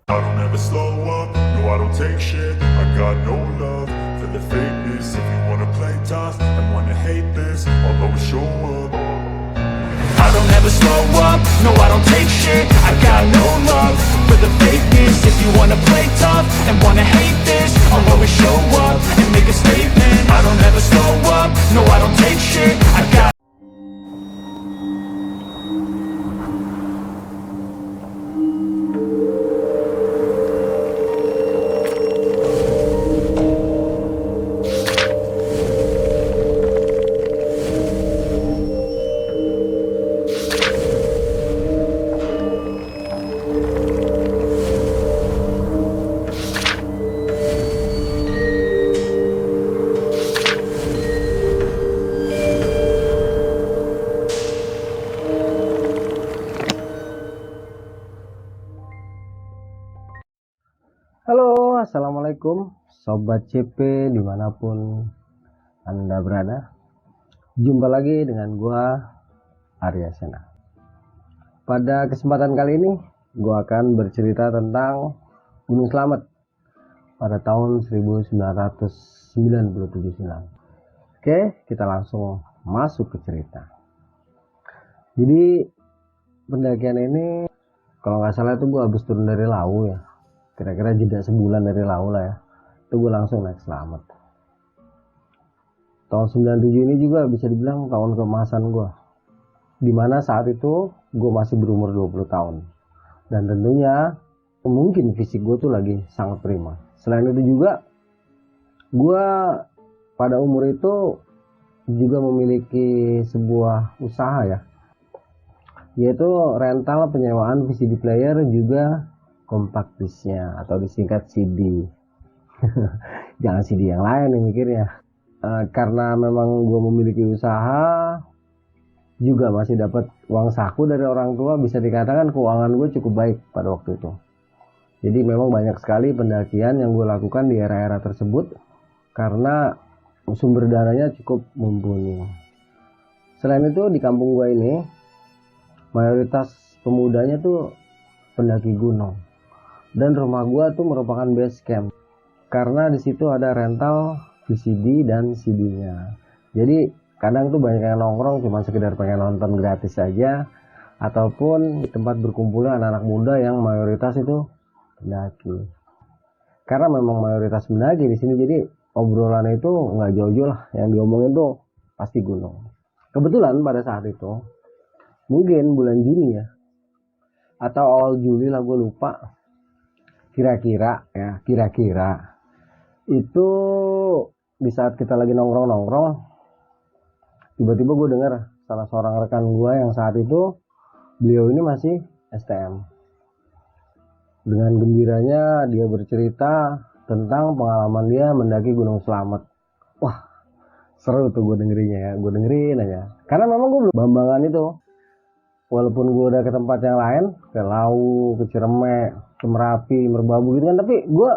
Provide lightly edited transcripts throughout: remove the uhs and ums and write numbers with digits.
I don't ever slow up, no I don't take shit. I got no love for the fakeness. If you wanna play tough and wanna hate this, I'll always show up. I don't ever slow up, no I don't take shit. I got no love for the fakeness. If you wanna play tough and wanna hate this, I'll always show up and make a statement. I don't ever slow up, no I don't take shit. I got Halo, assalamualaikum Sobat CP dimanapun Anda berada. Jumpa lagi dengan gua Arya Sena. Pada kesempatan kali ini gua akan bercerita tentang Gunung Slamet pada tahun 1997 silam. Oke, kita langsung masuk ke cerita. Jadi pendakian ini kalau nggak salah itu gua habis turun dari Lau ya, kira-kira jeda sebulan dari Lau lah ya, itu gue langsung naik Slamet. Tahun 97 ini juga bisa dibilang tahun keemasan gue, dimana saat itu gue masih berumur 20 tahun dan tentunya mungkin fisik gue tuh lagi sangat prima. Selain itu juga gue pada umur itu juga memiliki sebuah usaha ya, yaitu rental penyewaan VCD player juga compact disc-nya atau disingkat CD. Jangan CD yang lain nih mikirnya. Karena memang gue memiliki usaha, juga masih dapat uang saku dari orang tua, bisa dikatakan keuangan gue cukup baik pada waktu itu. Jadi memang banyak sekali pendakian yang gue lakukan di era-era tersebut karena sumber dananya cukup mumpuni. Selain itu di kampung gue ini mayoritas pemudanya tuh pendaki gunung. Dan rumah gua tuh merupakan base camp karena di situ ada rental VCD dan CD-nya. Jadi kadang tuh banyak yang nongkrong cuma sekedar pengen nonton gratis saja, ataupun di tempat berkumpulnya anak-anak muda yang mayoritas itu pendaki. Karena memang mayoritas pendaki di sini, jadi obrolan itu nggak jauh-jauh lah, yang diomongin tuh pasti gunung. Kebetulan pada saat itu mungkin bulan Juni ya, atau awal Juli lah, gue lupa. Kira-kira itu di saat kita lagi nongkrong, tiba-tiba gue dengar salah seorang rekan gue yang saat itu beliau ini masih STM. Dengan gembiranya dia bercerita tentang pengalaman dia mendaki Gunung Slamet. Wah, seru tuh gue dengerinnya ya, gue dengerin aja. Karena memang gue belum bambangan itu. Walaupun gue udah ke tempat yang lain, ke Lau, ke Ciremai, ke Merapi, Merbabu gitu kan, tapi gue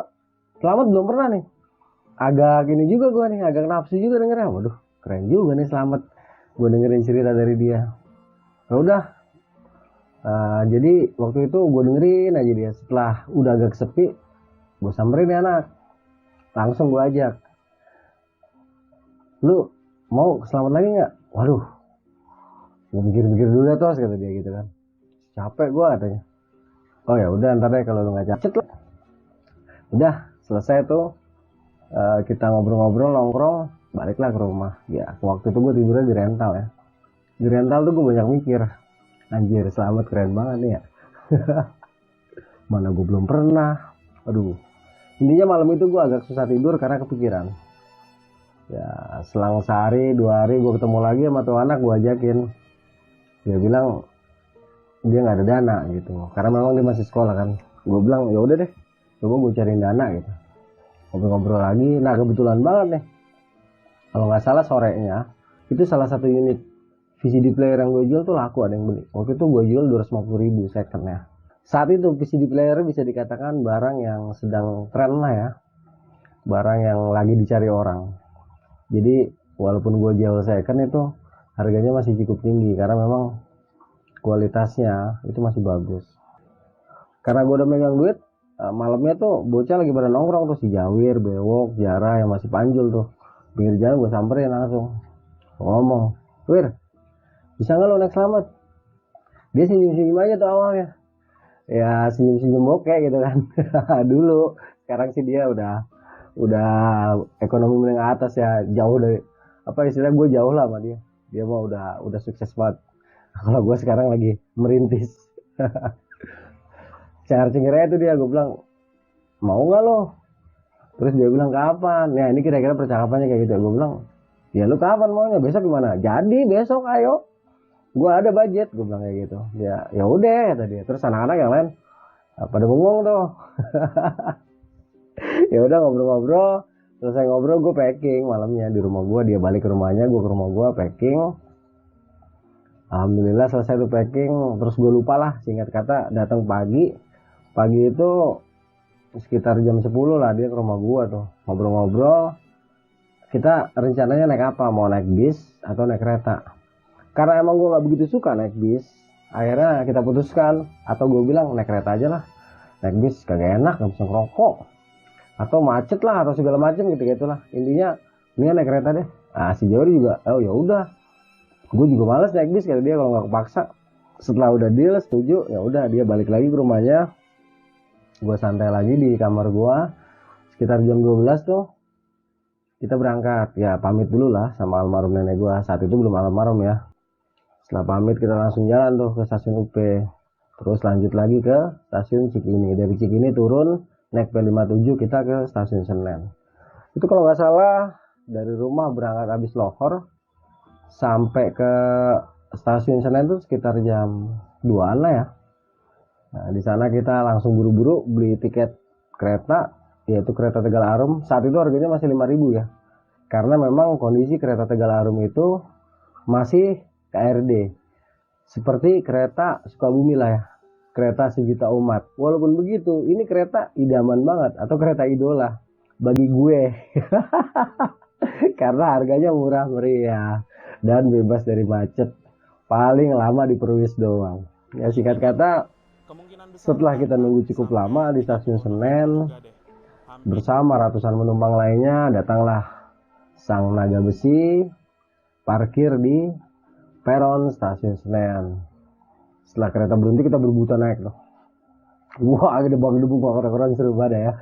Slamet belum pernah nih. Agak gini juga gue nih, agak nafsu juga dengernya. Waduh, keren juga nih Slamet. Gue dengerin cerita dari dia. Ya udah, jadi waktu itu gue dengerin aja dia. Setelah udah agak sepi, gue samperin nih anak, langsung gue ajak. Lu mau ke Slamet lagi nggak? Waduh, gue mikir-mikir dulu ya tos, kata dia gitu kan. Capek gue katanya. Oh ya udah, ntar deh kalau lu nggak capek lah. Udah selesai tuh, kita ngobrol-ngobrol, nongkrong, baliklah ke rumah. Ya waktu itu gue tidurnya di rental ya. Di rental tuh gue banyak mikir, anjir Slamet keren banget nih ya. Mana gue belum pernah. Aduh, intinya malam itu gue agak susah tidur karena kepikiran. Ya selang sehari 2 hari gue ketemu lagi sama tuh anak, gue ajakin. Dia bilang dia nggak ada dana gitu, karena memang dia masih sekolah kan. Gue bilang ya udah deh, coba gue cariin dana gitu. Ngobrol-ngobrol lagi. Nah kebetulan banget nih, kalau nggak salah sorenya itu salah satu unit VCD player yang gue jual tuh laku, ada yang beli. Waktu itu gue jual 250.000 secondnya. Saat itu VCD player bisa dikatakan barang yang sedang tren lah ya, barang yang lagi dicari orang. Jadi walaupun gue jual second itu harganya masih cukup tinggi karena memang kualitasnya itu masih bagus. Karena gue udah megang duit, Malamnya tuh bocah lagi pada nongkrong tuh, si Jawir, Bewok, Jara yang masih Panjul tuh. Pinggir jalan gue samperin langsung. Ngomong, "Wir, bisa nggak lo naik selamat?" Dia senyum-senyum aja tuh awalnya. Ya senyum-senyum bokeh gitu kan. Dulu. Sekarang sih dia udah ekonomi menengah atas ya, jauh dari apa istilah, gue jauh lah sama dia. Dia mah udah sukses banget. Kalau gue sekarang lagi merintis. Cengar-cengirnya itu dia, gue bilang, "Mau nggak lo?" Terus dia bilang, "Kapan?" Ya ini kira-kira percakapannya kayak gitu. Gue bilang, "Ya lu kapan maunya? Besok gimana?" "Jadi besok ayo. Gua ada budget," gue bilang kayak gitu. Ya udah kata dia. Terus anak-anak yang lain pada bengong tuh. Ya udah ngobrol-ngobrol. Selesai ngobrol gue packing malamnya di rumah gue. Dia balik ke rumahnya, gue ke rumah gue packing. Alhamdulillah selesai tuh packing. Terus gue lupa lah, singkat kata datang pagi. Pagi itu sekitar jam 10 lah dia ke rumah gue tuh. Ngobrol-ngobrol. Kita rencananya naik apa? Mau naik bis atau naik kereta? Karena emang gue gak begitu suka naik bis, akhirnya kita putuskan, atau gue bilang naik kereta aja lah. Naik bis kagak enak, gak bisa ngerokok, atau macet lah, atau segala macam gitu lah. Intinya ini naik kereta deh. Nah si Jori juga, oh ya udah, gue juga males naik bis kata dia kalau nggak kepaksa. Setelah udah deal setuju, ya udah dia balik lagi ke rumahnya. Gue santai lagi di kamar gue. Sekitar jam 12 tuh kita berangkat. Ya pamit dulu lah sama almarhum nenek gue. Saat itu belum almarhum ya. Setelah pamit kita langsung jalan tuh ke stasiun UP. Terus lanjut lagi ke stasiun Cikini. Dari Cikini turun naik P57 kita ke stasiun Senen. Itu kalau nggak salah dari rumah berangkat habis lohor sampai ke stasiun Senen tuh sekitar jam 2-an lah ya. Nah, di sana kita langsung buru-buru beli tiket kereta, yaitu kereta Tegal Arum. Saat itu harganya masih 5.000 ya. Karena memang kondisi kereta Tegal Arum itu masih KRD, seperti kereta Sukabumi lah ya, kereta sejuta umat. Walaupun begitu, ini kereta idaman banget atau kereta idola bagi gue. Karena harganya murah meriah dan bebas dari macet. Paling lama di Perwis doang. Ya singkat kata, setelah kita nunggu cukup lama di stasiun Senen bersama ratusan penumpang lainnya, datanglah sang naga besi parkir di peron stasiun Senen. Setelah kereta berhenti kita berebutan naik tuh. Wah, gede banget debu, orang-orang seru banget ya.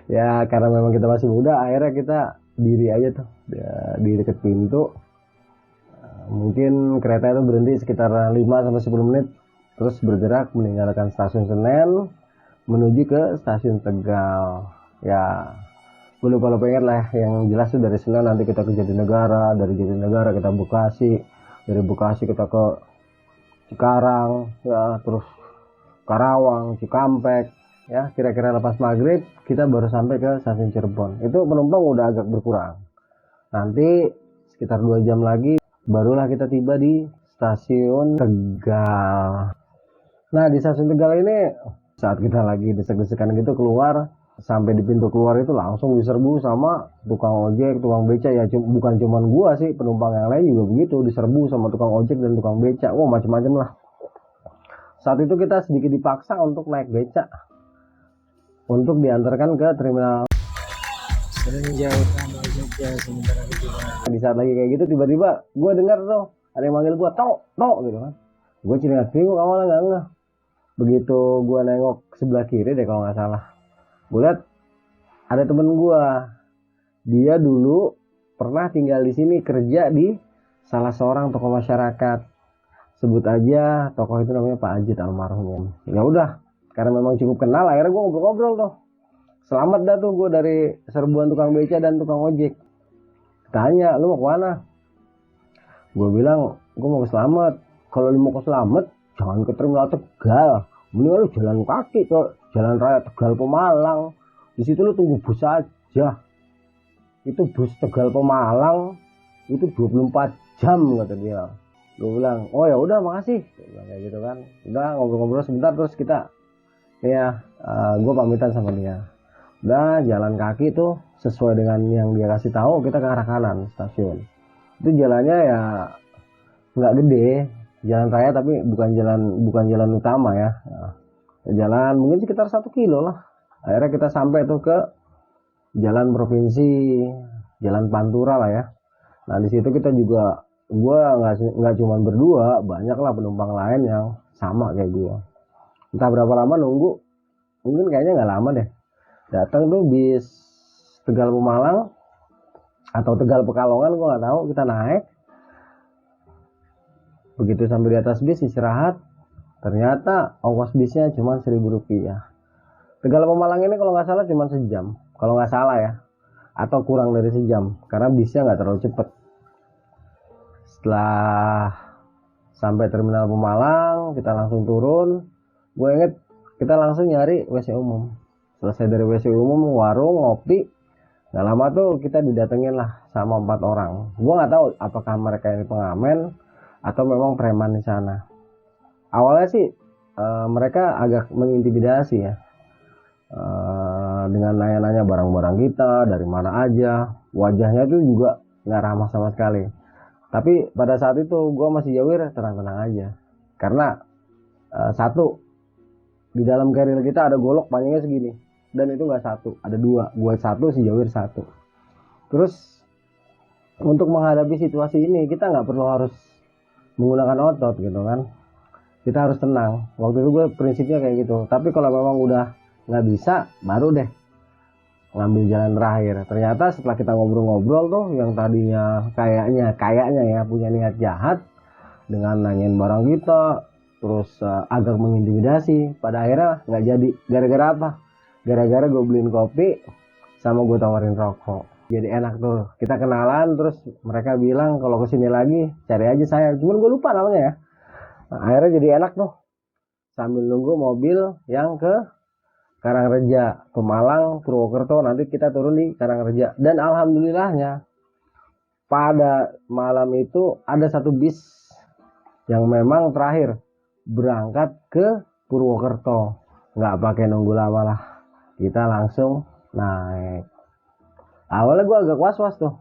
Ya karena memang kita masih muda, akhirnya kita diri aja tuh di dekat pintu. Mungkin kereta itu berhenti sekitar 5-10 menit, terus bergerak meninggalkan stasiun Senen menuju ke stasiun Tegal. Ya gue lupa ingat lah, yang jelas tuh dari Senen nanti kita ke Jatinegara, dari Jatinegara kita Bekasi, dari Bekasi kita ke Cikarang, ya terus Karawang, Cikampek, ya kira-kira lepas maghrib kita baru sampai ke stasiun Cirebon. Itu penumpang udah agak berkurang. Nanti sekitar 2 jam lagi barulah kita tiba di stasiun Tegal. Nah di stasiun Tegal ini saat kita lagi desek-desekan gitu keluar, sampai di pintu keluar itu langsung diserbu sama tukang ojek, tukang beca. Ya bukan cuman gua sih, penumpang yang lain juga begitu, diserbu sama tukang ojek dan tukang beca. Wah macam-macam lah. Saat itu kita sedikit dipaksa untuk naik beca untuk diantarkan ke terminal. Di saat lagi kayak gitu tiba-tiba gua dengar tuh ada yang manggil gua, tok gitu kan. Gua ceringat bingung awalnya nggak. Begitu gua nengok sebelah kiri deh kalau nggak salah, gue lihat ada temen gue, dia dulu pernah tinggal di sini, kerja di salah seorang tokoh masyarakat, sebut aja tokoh itu namanya Pak Ajit almarhum. Ya udah, karena memang cukup kenal, akhirnya gue ngobrol-ngobrol tuh. Selamat dah tuh gue dari serbuan tukang beca dan tukang ojek. Tanya, lu mau ke mana? Gue bilang, gue mau ke Slamet. Kalau lu mau ke Slamet, jangan ke terminal Tegal, mending lu jalan kaki ke Jalan Raya Tegal Pemalang. Di situ lu tunggu bus aja. Itu bus Tegal Pemalang itu 24 jam kata dia. Gue bilang, "Oh ya udah makasih." Kayak gitu kan. Udah ngobrol-ngobrol sebentar terus kita gue pamitan sama dia. Udah jalan kaki tuh sesuai dengan yang dia kasih tahu, kita ke arah kanan stasiun. Itu jalannya ya nggak gede, jalan raya tapi bukan jalan utama ya. Nah, Jalan mungkin sekitar 1 kilo lah. Akhirnya kita sampai tuh ke jalan provinsi, jalan Pantura lah ya. Nah di situ kita juga, gua nggak cuma berdua, banyak lah penumpang lain yang sama kayak gua. Entah berapa lama nunggu, mungkin kayaknya nggak lama deh. Datang tuh bis Tegal Pemalang atau Tegal Pekalongan, gua nggak tahu. Kita naik, begitu sampai di atas bis istirahat, ternyata ongkos bisnya cuma 1.000 rupiah. Tegal Pemalang ini kalau nggak salah cuma sejam, kalau nggak salah ya, atau kurang dari sejam, karena bisnya nggak terlalu cepet. Setelah sampai terminal Pemalang, kita langsung turun. Gue inget kita langsung nyari WC umum. Selesai dari WC umum, warung, ngopi. Gak lama tuh kita didatengin lah sama 4 orang. Gue nggak tahu apakah mereka ini pengamen atau memang preman di sana. Awalnya sih mereka agak mengintimidasi ya, dengan nanya-nanya barang-barang kita dari mana aja. Wajahnya tuh juga nggak ramah sama sekali. Tapi pada saat itu gue masih jawir tenang-tenang aja, karena satu, di dalam carrier kita ada golok panjangnya segini, dan itu nggak satu, ada 2. Gue 1, si jawir 1. Terus untuk menghadapi situasi ini kita nggak perlu harus menggunakan otot gitu kan, kita harus tenang. Waktu itu gue prinsipnya kayak gitu. Tapi kalau memang udah nggak bisa, baru deh ngambil jalan terakhir. Ternyata setelah kita ngobrol-ngobrol tuh, yang tadinya kayaknya ya punya niat jahat dengan nanyain barang kita, terus agak mengintimidasi, pada akhirnya nggak jadi. Gara-gara apa? Gara-gara gue beliin kopi sama gue tawarin rokok. Jadi enak tuh, kita kenalan. Terus mereka bilang kalau kesini lagi cari aja saya, cuman gue lupa namanya ya. Nah, akhirnya jadi enak tuh, sambil nunggu mobil yang ke Karangreja, Pemalang, Purwokerto. Nanti kita turun di Karangreja. Dan alhamdulillahnya pada malam itu ada satu bis yang memang terakhir berangkat ke Purwokerto. Nggak pakai nunggu lama lah, kita langsung naik. Awalnya gue agak was-was tuh,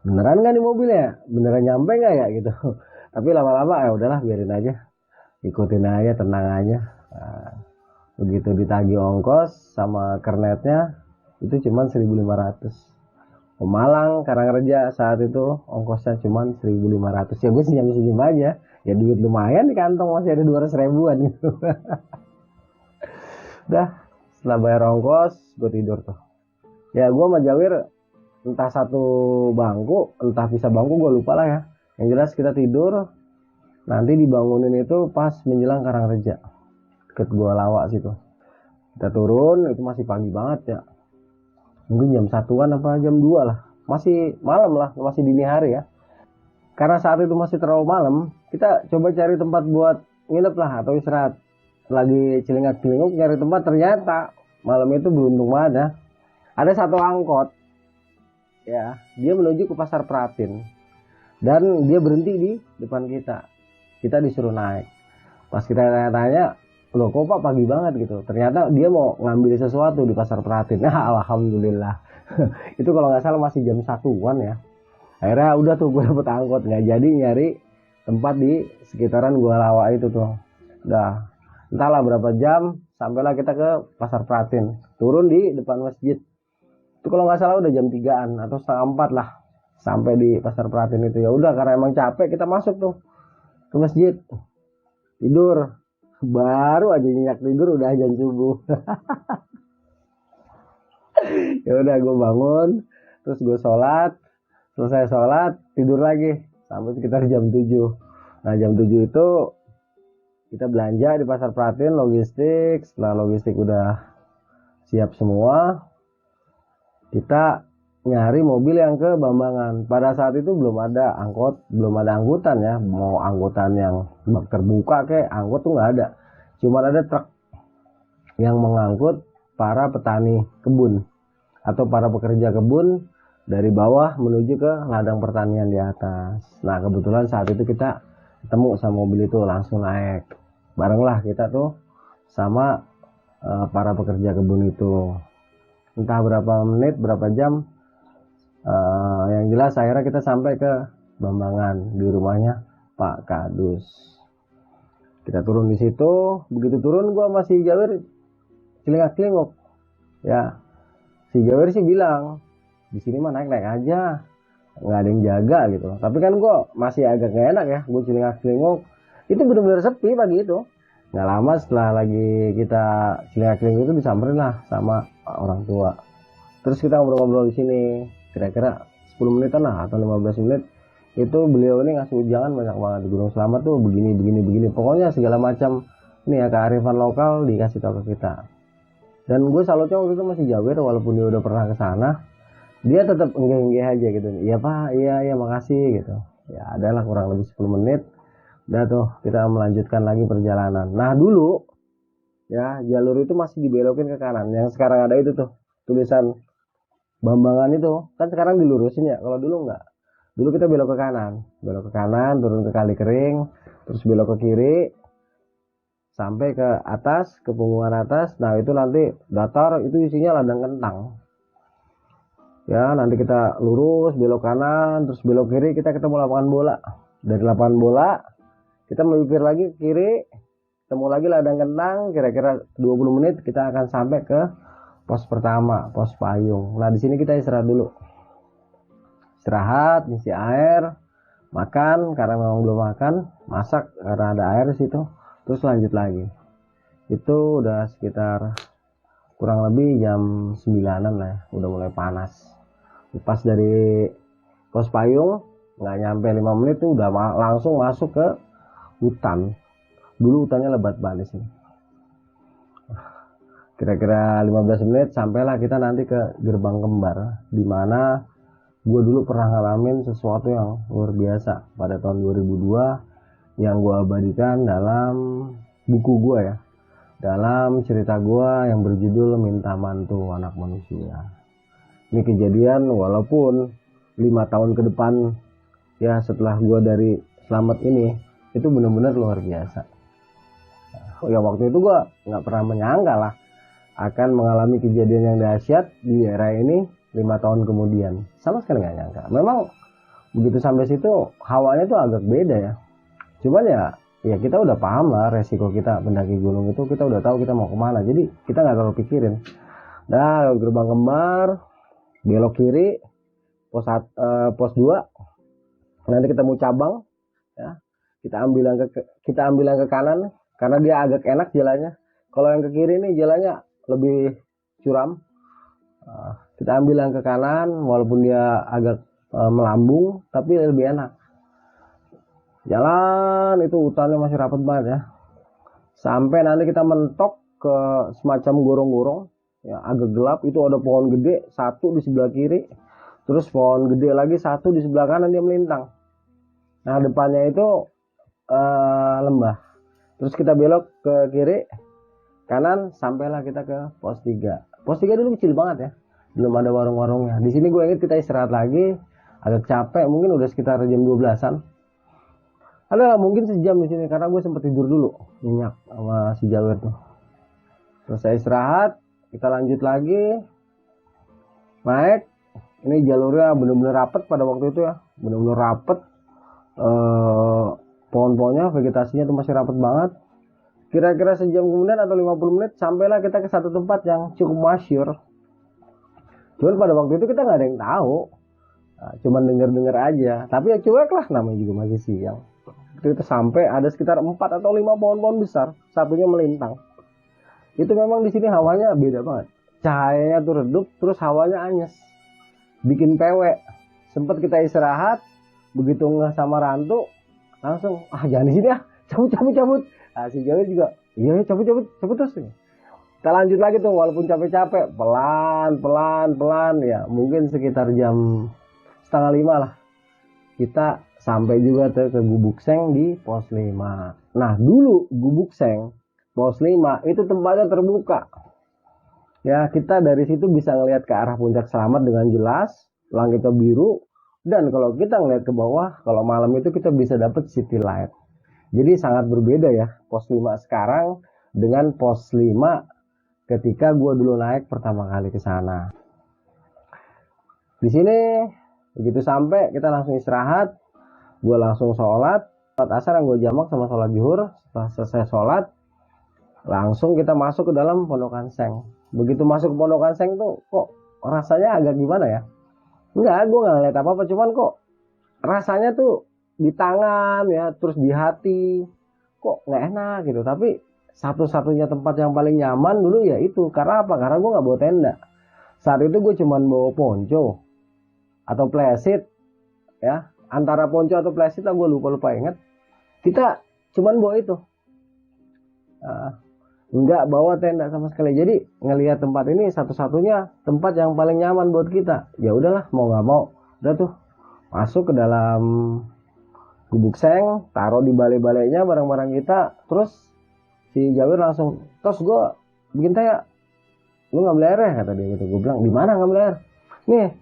beneran nggak di mobilnya, beneran nyampe nggak ya gitu. Tapi lama-lama ya udahlah, biarin aja, ikutin aja, tenang aja. Nah, begitu ditagih ongkos sama kernetnya, itu cuma 1.500. Pemalang Karangreja saat itu ongkosnya cuma 1.500. Ya gue senyum-senyum aja, ya duit lumayan di kantong, masih ada 200 ribuan gitu. Udah, setelah bayar ongkos gue tidur tuh. Ya gue sama Jawir entah satu bangku, entah pisah bangku, gue lupa lah ya. Yang jelas kita tidur, nanti dibangunin itu pas menjelang Karangreja, deket Gua Lawa situ. Kita turun, itu masih pagi banget ya, mungkin jam 1-an apa jam 2 lah, masih malam lah, masih dini hari ya. Karena saat itu masih terlalu malam, kita coba cari tempat buat nginep lah atau istirahat. Lagi celingak-celinguk cari tempat, ternyata malam itu beruntung banget. Ada satu angkot ya, dia menuju ke Pasar Pratin, dan dia berhenti di depan kita. Kita disuruh naik. Pas kita tanya-tanya, loh kok Pak pagi banget gitu, ternyata dia mau ngambil sesuatu di Pasar Pratin. Nah alhamdulillah. Itu kalau nggak salah masih jam 1-an ya. Akhirnya udah tuh gue dapet angkot, nggak jadi nyari tempat di sekitaran Gua Lawa itu tuh. Udah entahlah berapa jam sampailah kita ke Pasar Pratin, turun di depan masjid. Itu kalau nggak salah udah jam 3-an atau setengah 4 lah sampai di Pasar Pratin itu. Ya udah, karena emang capek, kita masuk tuh ke masjid, tidur. Baru aja nyenyak tidur udah azan subuh. Ya udah, gue bangun, terus gue sholat, selesai sholat tidur lagi sampai sekitar jam 7. Nah jam 7 itu kita belanja di Pasar Pratin, logistik. Setelah logistik udah siap semua, kita nyari mobil yang ke Bambangan. Pada saat itu belum ada angkot, belum ada angkutan ya, mau angkutan yang bak terbuka kayak angkot tuh nggak ada. Cuma ada truk yang mengangkut para petani kebun atau para pekerja kebun dari bawah menuju ke ladang pertanian di atas. Nah kebetulan saat itu kita ketemu sama mobil itu, langsung naik bareng lah kita tuh sama para pekerja kebun itu. Entah berapa menit, berapa jam, yang jelas akhirnya kita sampai ke Bambangan, di rumahnya Pak Kadus. Kita turun di situ, begitu turun gua masih Jawir celingak-celinguk. Ya, si Jawir sih bilang, di sini mah naik-naik aja, nggak ada yang jaga gitu. Tapi kan gua masih agak gak enak ya, gua celingak-celinguk. Itu benar-benar sepi pagi itu. Nggak lama setelah lagi kita celingak-celinguk itu disamperin lah sama orang tua. Terus kita ngobrol-ngobrol di sini, kira-kira 10 menitan lah atau 15 menit. Itu beliau ini ngasih ujangan banyak banget, di Gunung Selamat tuh begini. Pokoknya segala macam ini ya kearifan lokal dikasih tahu ke kita. Dan gue salutnya waktu itu masih Jawir, walaupun dia udah pernah ke sana, dia tetap enggak aja gitu. Iya Pak, iya makasih gitu. Ya adalah kurang lebih 10 menit. Udah tuh kita melanjutkan lagi perjalanan. Nah dulu ya jalur itu masih dibelokin ke kanan. Yang sekarang ada itu tuh tulisan Bambangan itu kan sekarang dilurusin ya. Kalau dulu enggak. Dulu kita belok ke kanan, turun ke Kali Kering, terus belok ke kiri, sampai ke atas, ke punggungan atas. Nah itu nanti datar, itu isinya ladang kentang. Ya nanti kita lurus, belok kanan, terus belok kiri, kita ketemu lapangan bola. Dari lapangan bola, kita melipir lagi ke kiri, ketemu lagi ladang kentang. Kira-kira 20 menit kita akan sampai ke pos pertama, pos payung. Nah di sini kita istirahat dulu. Istirahat, ngisi air, makan karena memang belum makan, masak karena ada air di situ, terus lanjut lagi. Itu udah sekitar kurang lebih jam 9-an lah ya, udah mulai panas. Pas dari pos payung nggak nyampe 5 menit tuh udah langsung masuk ke hutan. Dulu hutannya lebat banget sih. Kira-kira 15 menit sampailah kita nanti ke Gerbang Kembar, di mana gue dulu pernah ngalamin sesuatu yang luar biasa pada tahun 2002 yang gue abadikan dalam buku gue ya, dalam cerita gue yang berjudul Minta Mantu Anak Manusia. Ini kejadian walaupun 5 tahun ke depan ya setelah gue dari selamat ini, itu benar-benar luar biasa. Ya waktu itu gue nggak pernah menyangka lah akan mengalami kejadian yang dahsyat di daerah ini 5 tahun kemudian. Sama sekali nggak nyangka. Memang begitu sampai situ hawanya tuh agak beda ya. Cuman ya kita udah paham lah resiko kita mendaki gunung itu, kita udah tahu kita mau kemana. Jadi kita nggak terlalu pikirin. Nah Gerbang Kembar, belok kiri, pos 2. Nanti ketemu cabang, ya. Kita ambil yang ke kanan karena dia agak enak jalannya. Kalau yang ke kiri ini jalannya lebih curam. Kita ambil yang ke kanan, walaupun dia agak melambung, tapi lebih enak. Jalan itu hutannya masih rapat banget ya. Sampai nanti kita mentok ke semacam gorong-gorong, ya agak gelap. Itu ada pohon gede satu di sebelah kiri, terus pohon gede lagi satu di sebelah kanan, dia melintang. Nah depannya itu lembah. Terus kita belok ke kiri, kanan, sampailah kita ke pos 3. Pos 3 dulu kecil banget ya. Belum ada warung-warungnya. Di sini gue ingat kita istirahat lagi, agak capek, mungkin udah sekitar jam 12-an. Ada mungkin sejam di sini karena gue sempat tidur dulu, nyenyak sama si Jawir tuh. Selesai istirahat, kita lanjut lagi, naik. Ini jalurnya benar-benar rapet pada waktu itu ya, benar-benar rapet. Pohon-pohonnya, vegetasinya tuh masih rapet banget. Kira-kira sejam kemudian atau 50 menit sampailah kita ke satu tempat yang cukup masyhur. Cuman pada waktu itu kita nggak ada yang tahu, cuman denger-denger aja. Tapi ya cuek lah, namanya juga masih siang. Kita sampai ada sekitar 4 atau 5 pohon-pohon besar, satunya melintang. Itu memang di sini hawanya beda banget. Cahayanya tuh redup, terus hawanya anyes, bikin pewek. Sempat kita istirahat, begitu nggak sama Rantu, langsung jangan di sini ya, cabut. Nah, si Jawa juga, iya cabut terus. Kita lanjut lagi tuh, walaupun capek-capek, pelan ya, mungkin sekitar jam 4:30 lah. Kita sampai juga tuh ke Gubuk Seng di pos 5. Nah dulu Gubuk Seng, pos 5 itu tempatnya terbuka. Ya kita dari situ bisa ngelihat ke arah Puncak Selamat dengan jelas, langitnya biru. Dan kalau kita ngelihat ke bawah, kalau malam itu kita bisa dapat city light. Jadi sangat berbeda ya pos 5 sekarang dengan pos 5 ketika gue dulu naik pertama kali ke sana. Di sini begitu sampai kita langsung istirahat, gue langsung sholat, sholat asar yang gue jamak sama sholat zuhur. Setelah selesai sholat, langsung kita masuk ke dalam pondokan seng. Begitu masuk ke pondokan seng tuh kok rasanya agak gimana ya? Enggak, gue nggak ngeliat apa-apa, cuman kok rasanya tuh di tangan ya, terus di hati kok nggak enak gitu. Tapi satu-satunya tempat yang paling nyaman dulu ya itu. Karena apa? Karena gue nggak bawa tenda. Saat itu gue cuman bawa ponco atau plesit ya. Antara ponco atau plesit lah, gue lupa inget. Kita cuman bawa itu. Nggak bawa tenda sama sekali. Jadi ngelihat tempat ini satu-satunya tempat yang paling nyaman buat kita. Ya udahlah, mau nggak mau udah tuh masuk ke dalam gubuk seng, taruh di balai-balainya barang-barang kita. Terus si Jawir langsung, terus gue bikin tanya, lu ngambil air ya, kata dia gitu. Gue bilang, di mana ngambil air? Nih,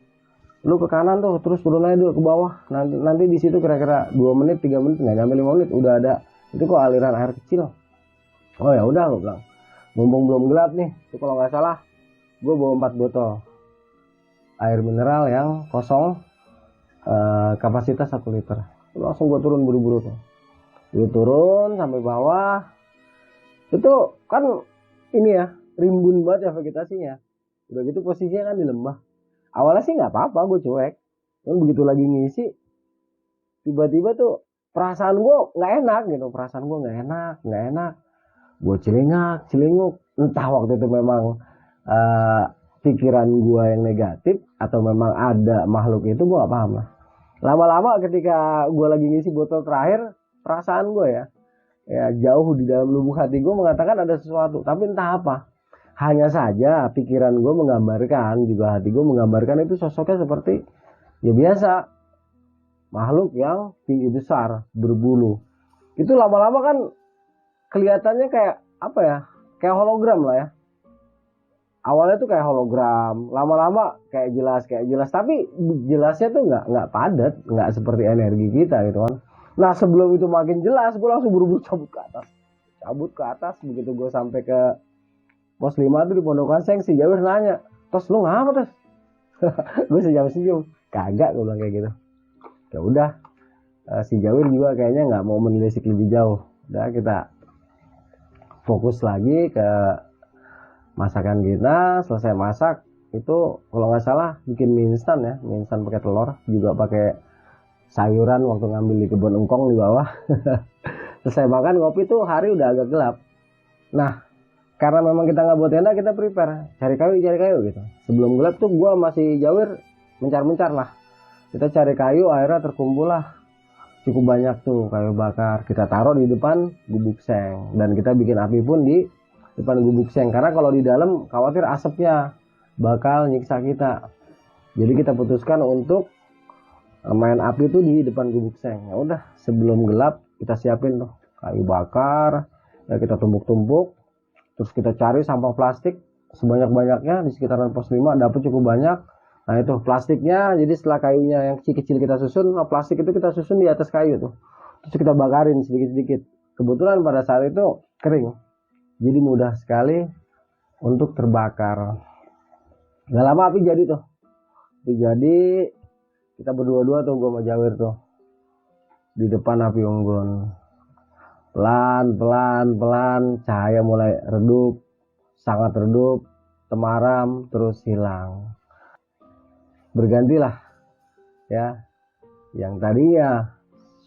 lu ke kanan tuh, terus turun aja dulu ke bawah. Nanti di situ kira-kira 2 menit, 3 menit, nggak nyampe 5 menit udah ada. Itu kok aliran air kecil. Oh ya udah, gue bilang, mumpung belum gelap nih, itu kalau nggak salah gue bawa 4 botol air mineral yang kosong, kapasitas 1 liter. Langsung gue turun buru-buru tuh. Gue turun sampai bawah. Itu kan ini ya, rimbun banget ya vegetasinya. Udah gitu posisinya kan di lembah. Awalnya sih nggak apa-apa, gue cuek. Tapi begitu lagi ngisi, tiba-tiba tuh perasaan gue nggak enak gitu. Perasaan gue nggak enak. Gue celinguk. Entah waktu itu memang pikiran gue yang negatif atau memang ada makhluk itu, gue gak paham lah. Lama-lama ketika gue lagi ngisi botol terakhir, perasaan gue ya jauh di dalam lubuk hati gue mengatakan ada sesuatu, tapi entah apa. Hanya saja pikiran gue menggambarkan, juga hati gue menggambarkan itu sosoknya seperti ya biasa, makhluk yang tinggi besar, berbulu. Itu lama-lama kan kelihatannya kayak apa ya, kayak hologram lah ya. Awalnya tuh kayak hologram, lama-lama kayak jelas, tapi jelasnya tuh nggak padat, nggak seperti energi kita gitu kan. Nah sebelum itu makin jelas, gue langsung buru-buru cabut ke atas. Begitu gue sampai ke pos 5 tuh di pondokan seng, si Jawir nanya, terus lu ngapa terus? Gue senyum, kagak, gue bilang kayak gitu. Ya udah, si Jawir juga kayaknya nggak mau menelisik lebih jauh. Udah kita fokus lagi ke masakan kita. Selesai masak itu kalau nggak salah bikin mie instan ya, mie instan pakai telur, juga pakai sayuran waktu ngambil di kebun engkong di bawah. Selesai makan ngopi tuh hari udah agak gelap. Nah karena memang kita nggak buat tenda, kita prepare cari kayu gitu. Sebelum gelap tuh gue masih Jawir mencar lah. Kita cari kayu, akhirnya terkumpul lah cukup banyak tuh kayu bakar. Kita taruh di depan gubuk seng, dan kita bikin api pun di depan gubuk seng, karena kalau di dalam khawatir asapnya bakal nyiksa kita. Jadi kita putuskan untuk main api itu di depan gubuk seng. Ya udah, sebelum gelap kita siapin tuh kayu bakar, ya kita tumpuk-tumpuk. Terus kita cari sampah plastik sebanyak-banyaknya di sekitaran pos 5, dapet cukup banyak. Nah itu plastiknya, jadi setelah kayunya yang kecil-kecil kita susun, plastik itu kita susun di atas kayu tuh. Terus kita bakarin sedikit-sedikit. Kebetulan pada saat itu kering, jadi mudah sekali untuk terbakar. Gak lama api jadi tuh. Api jadi, kita berdua-dua tuh, gue sama Jawir tuh di depan api unggun. Pelan, cahaya mulai redup, sangat redup, temaram, terus hilang. Bergantilah ya, yang tadinya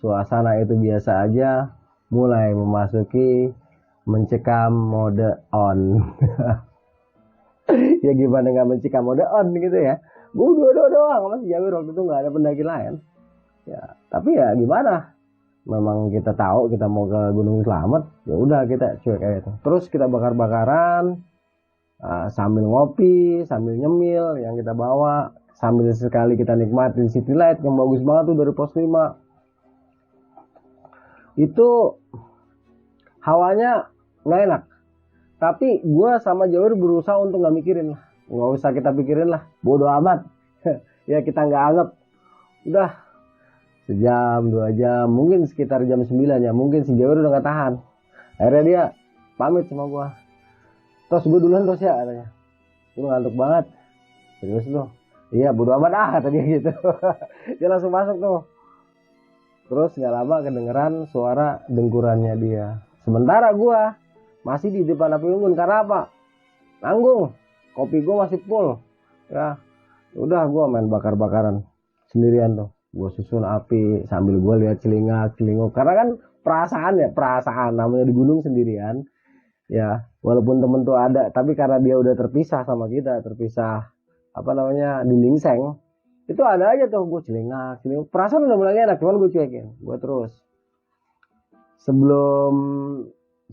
suasana itu biasa aja mulai memasuki mencekam mode on. Ya gimana nggak mencekam mode on gitu ya. Gue dua doang sama si Jawir, waktu itu nggak ada pendaki lain ya. Tapi ya gimana, memang kita tahu kita mau ke Gunung Slamet, ya udah kita cuek aja tuh. Terus kita bakar-bakaran sambil ngopi, sambil nyemil yang kita bawa, sambil sekali kita nikmatin city light yang bagus banget tuh dari pos 5. Itu hawanya nggak enak, tapi gue sama Jawir berusaha untuk nggak mikirin lah, nggak usah kita pikirin lah, bodo amat. Ya kita nggak anggap. Udah sejam 2 jam, mungkin sekitar jam 9 ya, mungkin si Jawir udah nggak tahan. Akhirnya dia pamit sama gue, terus gue duluan terus ya katanya, gue ngantuk banget. Serius lu? Iya bodo amat kata dia gitu. Dia langsung masuk tuh. Terus nggak lama kedengeran suara dengkurannya dia. Sementara gua masih di depan api unggun. Karena apa? Nanggung. Kopi gua masih full. Ya, udah gua main bakar-bakaran sendirian tuh. Gua susun api sambil gua lihat celingak-celinguk. Karena kan perasaan namanya di gunung sendirian. Ya, walaupun temen tuh ada, tapi karena dia udah terpisah sama kita, terpisah dinding seng. Itu ada aja tuh gue celingak. Perasaan udah mulai enak, cuman gue cuekin. Gue terus. Sebelum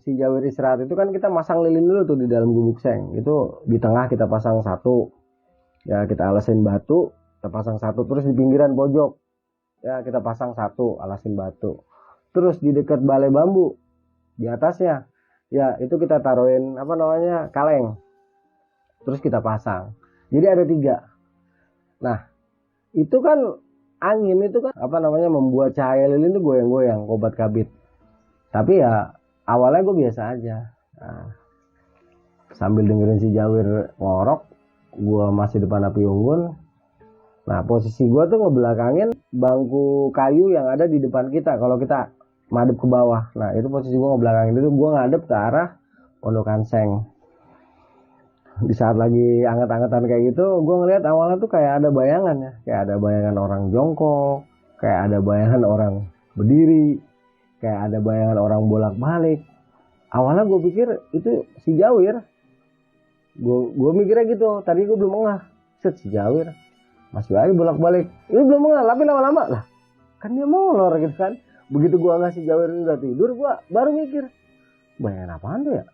si Jawir istirahat itu kan kita masang lilin dulu tuh di dalam gubuk seng. Itu di tengah kita pasang satu. Ya kita alasin batu, kita pasang satu. Terus di pinggiran pojok, ya kita pasang satu, alasin batu. Terus di dekat balai bambu, di atasnya, ya itu kita taruhin kaleng. Terus kita pasang. Jadi ada 3. Nah, itu kan angin itu kan membuat cahaya lilin itu goyang-goyang, obat kabit. Tapi ya awalnya gue biasa aja. Nah, sambil dengerin si Jawir ngorok, gue masih depan api unggun. Nah, posisi gue tuh ngebelakangin bangku kayu yang ada di depan kita. Kalau kita madep ke bawah, nah itu posisi gue ngebelakangin itu, gue ngadep ke arah pondokan seng. Di saat lagi anget-angetan kayak gitu, gue ngeliat awalnya tuh kayak ada bayangan ya, kayak ada bayangan orang jongkok, kayak ada bayangan orang berdiri, kayak ada bayangan orang bolak-balik. Awalnya gue pikir itu si Jawir, gue mikirnya gitu. Tadi gue belum ngeh, si Jawir masih aja bolak-balik. Ini belum ngeh, tapi lama-lama lah, kan dia molor gitu kan. Begitu gue ngasih Jawir ini udah tidur, gue baru mikir, bayangan apaan tuh ya?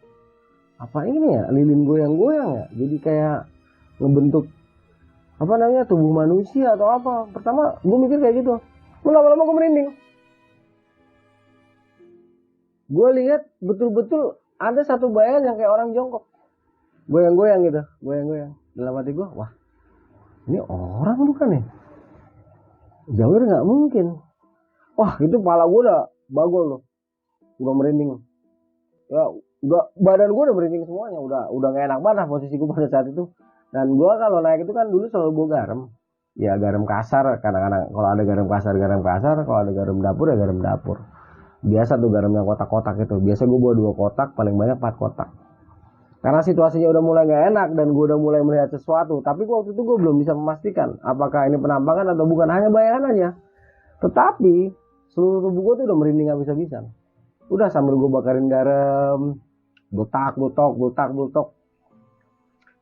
Apa ini ya, lilin goyang-goyang ya, jadi kayak ngebentuk tubuh manusia atau apa. Pertama gue mikir kayak gitu, lama-lama gue merinding. Gue lihat betul-betul ada satu bayangan yang kayak orang jongkok, goyang-goyang gitu, goyang-goyang. Dalam hati gue, wah ini orang bukan ya? Jawir nggak mungkin. Wah itu kepala gue udah bagol loh, udah merinding. Ya udah, badan gue udah merinding semuanya, udah gak enak banget posisi gue pada saat itu. Dan gue kalau naik itu kan dulu selalu bawa garam, ya garam kasar. Kadang-kadang kalau ada garam kasar, kalau ada garam dapur ya garam dapur. Biasa tuh garam yang kotak-kotak itu, biasa gue bawa 2 kotak, paling banyak 4 kotak. Karena situasinya udah mulai gak enak dan gue udah mulai melihat sesuatu. Tapi waktu itu gue belum bisa memastikan apakah ini penampakan atau bukan, hanya bayangan aja. Tetapi seluruh tubuh gue tuh udah merinding habis-habisan. Udah sambil gue bakarin garam, butak.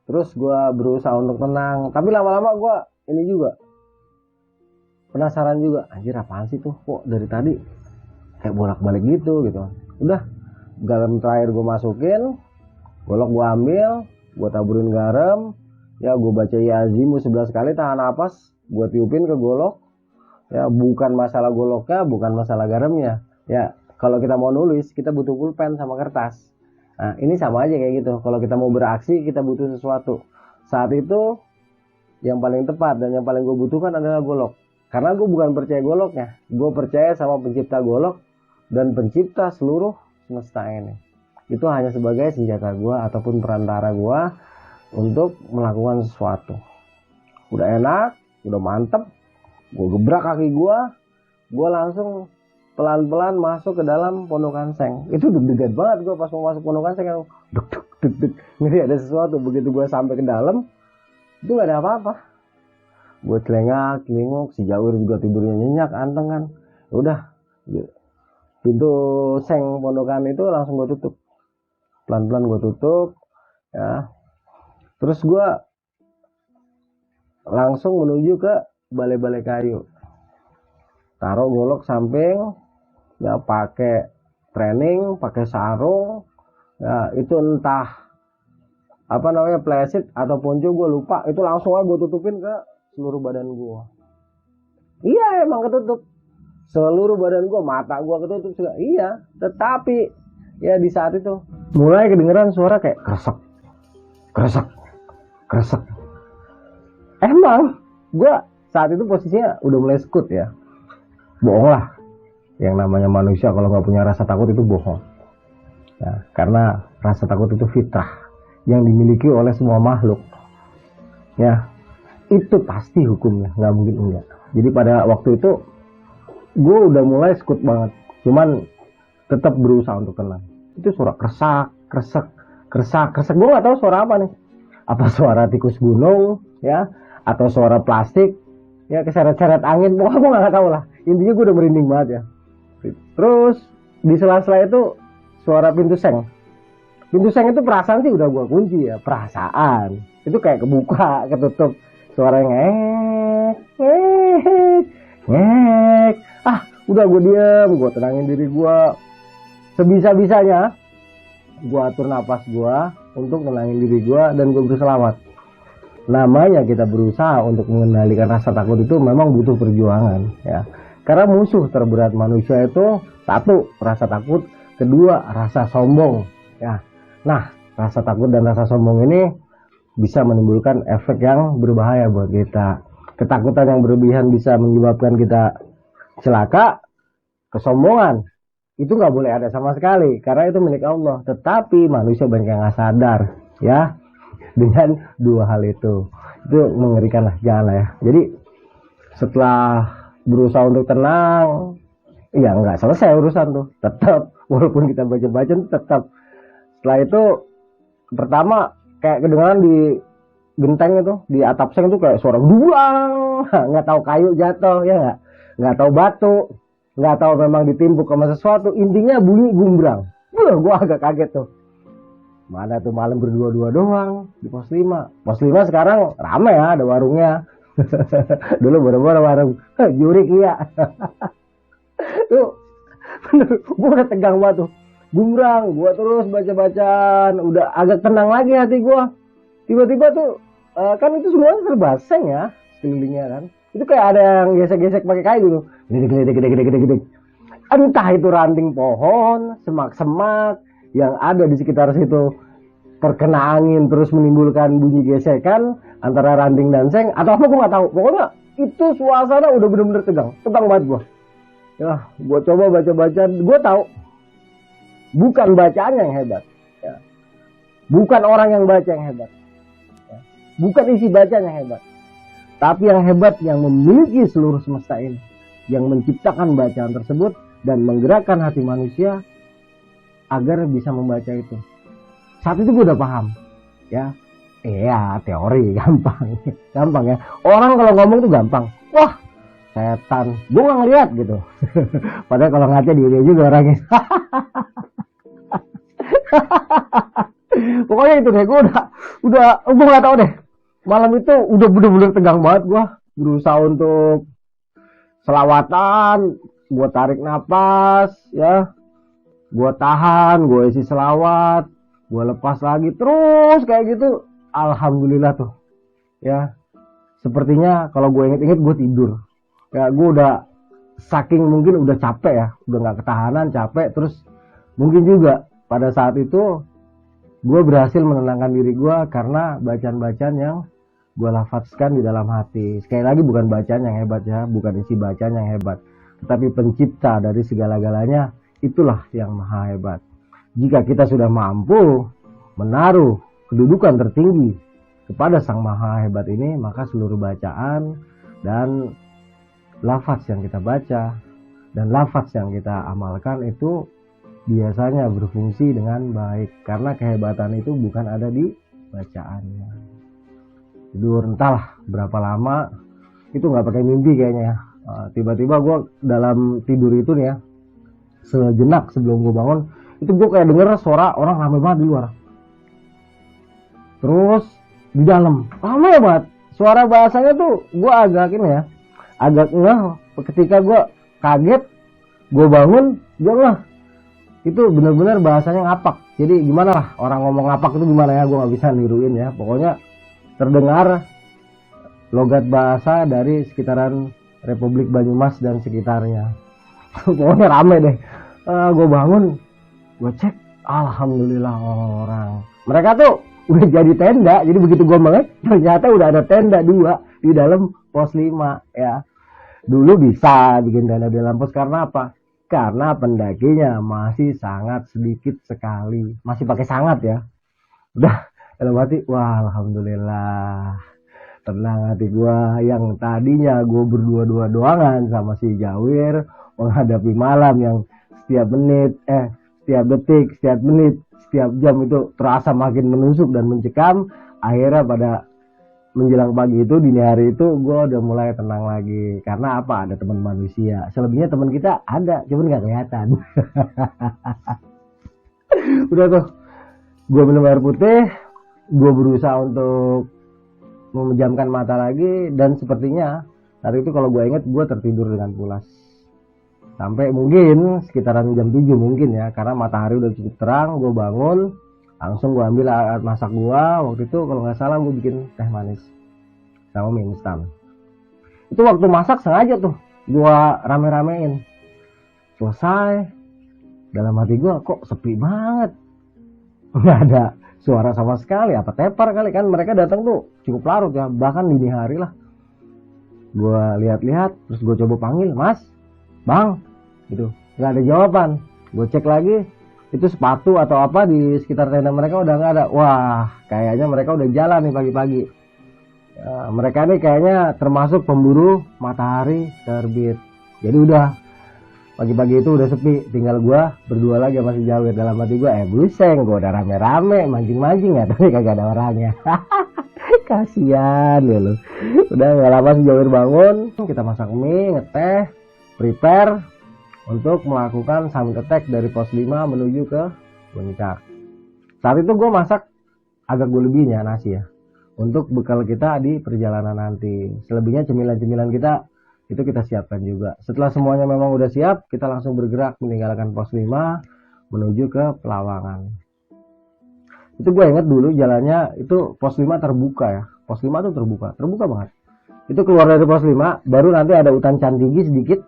Terus gue berusaha untuk tenang. Tapi lama-lama gue ini juga penasaran juga. Anjir apaan sih tuh? Kok dari tadi kayak bolak-balik gitu. Udah, garam terakhir gue masukin, golok gue ambil, gue taburin garam. Ya gue baca ya azimu 11 kali, tahan napas, gue tiupin ke golok. Ya bukan masalah goloknya, bukan masalah garamnya. Ya kalau kita mau nulis, kita butuh pulpen sama kertas. Nah ini sama aja kayak gitu. Kalau kita mau beraksi, kita butuh sesuatu. Saat itu yang paling tepat dan yang paling gue butuhkan adalah golok. Karena gue bukan percaya goloknya, gue percaya sama pencipta golok dan pencipta seluruh semesta ini. Itu hanya sebagai senjata gue ataupun perantara gue untuk melakukan sesuatu. Udah enak, udah mantep, gue gebrak kaki gue langsung pelan-pelan masuk ke dalam pondokan seng. Itu deg-degan banget gue pas mau masuk pondokan seng, yang deg. Ngeri ada sesuatu. Begitu gue sampai ke dalam, itu gak ada apa-apa. Gue celingak, si Jawir juga tidurnya nyenyak, anteng kan. Udah, pintu seng pondokan itu langsung gue tutup. Pelan-pelan gue tutup, ya. Terus gue langsung menuju ke balai-balai kayu. Taruh golok samping, ya pakai training, pakai sarung, ya itu entah plesit atau ponco gue lupa. Itu langsung aja gue tutupin ke seluruh badan gue. Iya emang ketutup seluruh badan gue, mata gue ketutup juga. Iya, tetapi ya di saat itu mulai kedengeran suara kayak kresek. Emang gue saat itu posisinya udah mulai skut ya. Bohong lah, yang namanya manusia kalau nggak punya rasa takut itu bohong ya, karena rasa takut itu fitrah yang dimiliki oleh semua makhluk ya. Itu pasti hukumnya, nggak mungkin enggak. Jadi pada waktu itu gue udah mulai skut banget, cuman tetap berusaha untuk tenang. Itu suara kresak kresek kresak kresek, gue nggak tahu suara apa nih, apa suara tikus gunung ya, atau suara plastik ya, keseret-seret angin, pokoknya gue nggak tahu lah, intinya gue udah merinding banget ya. Terus di sela-sela itu suara pintu seng itu perasaan sih udah gue kunci ya, perasaan itu kayak kebuka ketutup, suara ngek, udah gue diem, gue tenangin diri gue sebisa-bisanya, gue atur napas gue untuk tenangin diri gue, dan gue berselawat. Namanya kita berusaha untuk mengendalikan rasa takut itu memang butuh perjuangan ya, karena musuh terberat manusia itu satu, rasa takut, kedua, rasa sombong ya. Nah, rasa takut dan rasa sombong ini bisa menimbulkan efek yang berbahaya buat kita. Ketakutan yang berlebihan bisa menyebabkan kita celaka. Kesombongan itu nggak boleh ada sama sekali, karena itu milik Allah. Tetapi manusia banyak yang nggak sadar ya dengan dua hal itu mengerikan lah, jangan lah ya. Jadi setelah berusaha untuk tenang, ya nggak selesai urusan tuh, tetap walaupun kita baca-baca tetap. Setelah itu pertama kayak kedengaran di genteng itu, di atap seng itu kayak suara duang, nggak tahu kayu jatuh ya, nggak tahu batu, nggak tahu memang ditimpuk sama sesuatu, intinya bunyi gumbrang. Gue agak kaget tuh, mana tuh malam berdua-dua doang di pos 5. Pos 5 sekarang rame ya, ada warungnya. Dulu baru-baru warung jurik iya. Tuh bener, gue udah tegang banget tuh, gumbrang. Gue terus baca-bacaan, udah agak tenang lagi hati gue. Tiba-tiba tuh kan itu semuanya serba seng ya sekelilingnya kan, itu kayak ada yang gesek-gesek pakai kayu gitu, gede-gede. Entah itu ranting pohon, semak-semak yang ada di sekitar situ terkena angin terus menimbulkan bunyi gesekan antara ranting dan seng atau apa, gue nggak tahu. Pokoknya itu suasana udah bener-bener tegang banget gue. Ya, gue coba baca-baca, gue tahu bukan bacaan yang hebat, ya. Bukan orang yang baca yang hebat, ya. Bukan isi bacaan yang hebat, tapi yang hebat yang memiliki seluruh semesta ini, yang menciptakan bacaan tersebut dan menggerakkan hati manusia agar bisa membaca itu. Saat itu gue udah paham, ya. Iya, teori gampang ya. Orang kalau ngomong tuh gampang, wah setan, gue nggak ngeliat gitu. Padahal kalau ngaca dia juga orangnya. Pokoknya itu deh, gue nggak tahu deh. Malam itu udah bener-bener tegang banget gue. Berusaha untuk selawatan, gue tarik napas, ya, gue tahan, gue isi selawat, gue lepas lagi, terus kayak gitu. Alhamdulillah tuh, ya. Sepertinya kalau gue inget-inget gue tidur. Ya, gue udah saking mungkin udah capek ya, udah nggak ketahanan, capek. Terus mungkin juga pada saat itu gue berhasil menenangkan diri gue karena bacaan-bacaan yang gue lafazkan di dalam hati. Sekali lagi bukan bacaan yang hebat ya, bukan isi bacaan yang hebat, tetapi pencipta dari segala-galanya, itulah yang maha hebat. Jika kita sudah mampu menaruh kedudukan tertinggi kepada sang maha hebat ini, maka seluruh bacaan dan lafaz yang kita baca dan lafaz yang kita amalkan itu biasanya berfungsi dengan baik, karena kehebatan itu bukan ada di bacaannya. Tidur entahlah berapa lama, itu nggak pakai mimpi kayaknya. Tiba-tiba gue dalam tidur itu nih ya, sejenak sebelum gue bangun, itu gue kayak denger suara orang rame banget di luar. Terus di dalam rame banget, suara bahasanya tuh gue agak ini ya, agak ngeh. Ketika gue kaget, gue bangun, gue ngeh. Itu benar-benar bahasanya ngapak. Jadi gimana lah orang ngomong ngapak itu gimana ya, gue nggak bisa niruin ya. Pokoknya terdengar logat bahasa dari sekitaran Republik Banyumas dan sekitarnya. Pokoknya rame deh. Gue bangun, gue cek, alhamdulillah orang. Mereka tuh udah jadi tenda. Jadi begitu gue melek, ternyata udah ada tenda 2 di dalam pos 5 ya. Dulu bisa bikin tenda di dalam pos karena apa? Karena pendakinya masih sangat sedikit sekali, masih pakai sangat ya. Udah dalam hati, wah alhamdulillah, tenang hati gue. Yang tadinya gue berdua-dua doangan sama si Jawir, menghadapi malam yang setiap menit, setiap detik, setiap menit, setiap jam itu terasa makin menusuk dan mencekam. Akhirnya pada menjelang pagi itu, dini hari itu, gue udah mulai tenang lagi. Karena apa? Ada teman manusia. Selebihnya teman kita ada, cuman nggak kelihatan. Udah tuh, gue minum air putih, gue berusaha untuk memejamkan mata lagi, dan sepertinya saat itu kalau gue inget, gue tertidur dengan pulas sampai mungkin sekitaran jam 7 mungkin ya, karena matahari udah cukup terang. Gue bangun, langsung gue ambil alat masak gue. Waktu itu kalau nggak salah gue bikin teh manis sama mie instan. Itu waktu masak sengaja tuh gue rame-ramein. Selesai, dalam hati gue kok sepi banget, nggak ada suara sama sekali. Apa tepar kali, kan mereka datang tuh cukup larut ya, bahkan dini hari lah. Gue lihat-lihat, terus gue coba panggil, Mas, Bang, gitu, nggak ada jawaban. Gue cek lagi, itu sepatu atau apa di sekitar tenda mereka udah nggak ada. Wah, kayaknya mereka udah jalan nih pagi-pagi. Ya, mereka nih kayaknya termasuk pemburu matahari terbit. Jadi udah pagi-pagi itu udah sepi, tinggal gua berdua lagi sama si Jawir. Dalam hati gua, buseng, gua udah rame-rame mancing-mancing ya, tapi kagak ada orangnya. Kasian ya lo. Udah nggak lama si Jawir bangun, kita masak mie, ngeteh, prepare untuk melakukan summit attack dari pos 5 menuju ke puncak. Saat itu gua masak agak berlebihnya nasi ya, untuk bekal kita di perjalanan nanti. Selebihnya cemilan-cemilan kita itu kita siapkan juga. Setelah semuanya memang udah siap, kita langsung bergerak meninggalkan pos 5 menuju ke Pelawangan. Itu gue inget dulu jalannya itu pos 5 terbuka ya. Pos 5 tuh terbuka banget. Itu keluar dari pos 5, baru nanti ada hutan Candigi sedikit.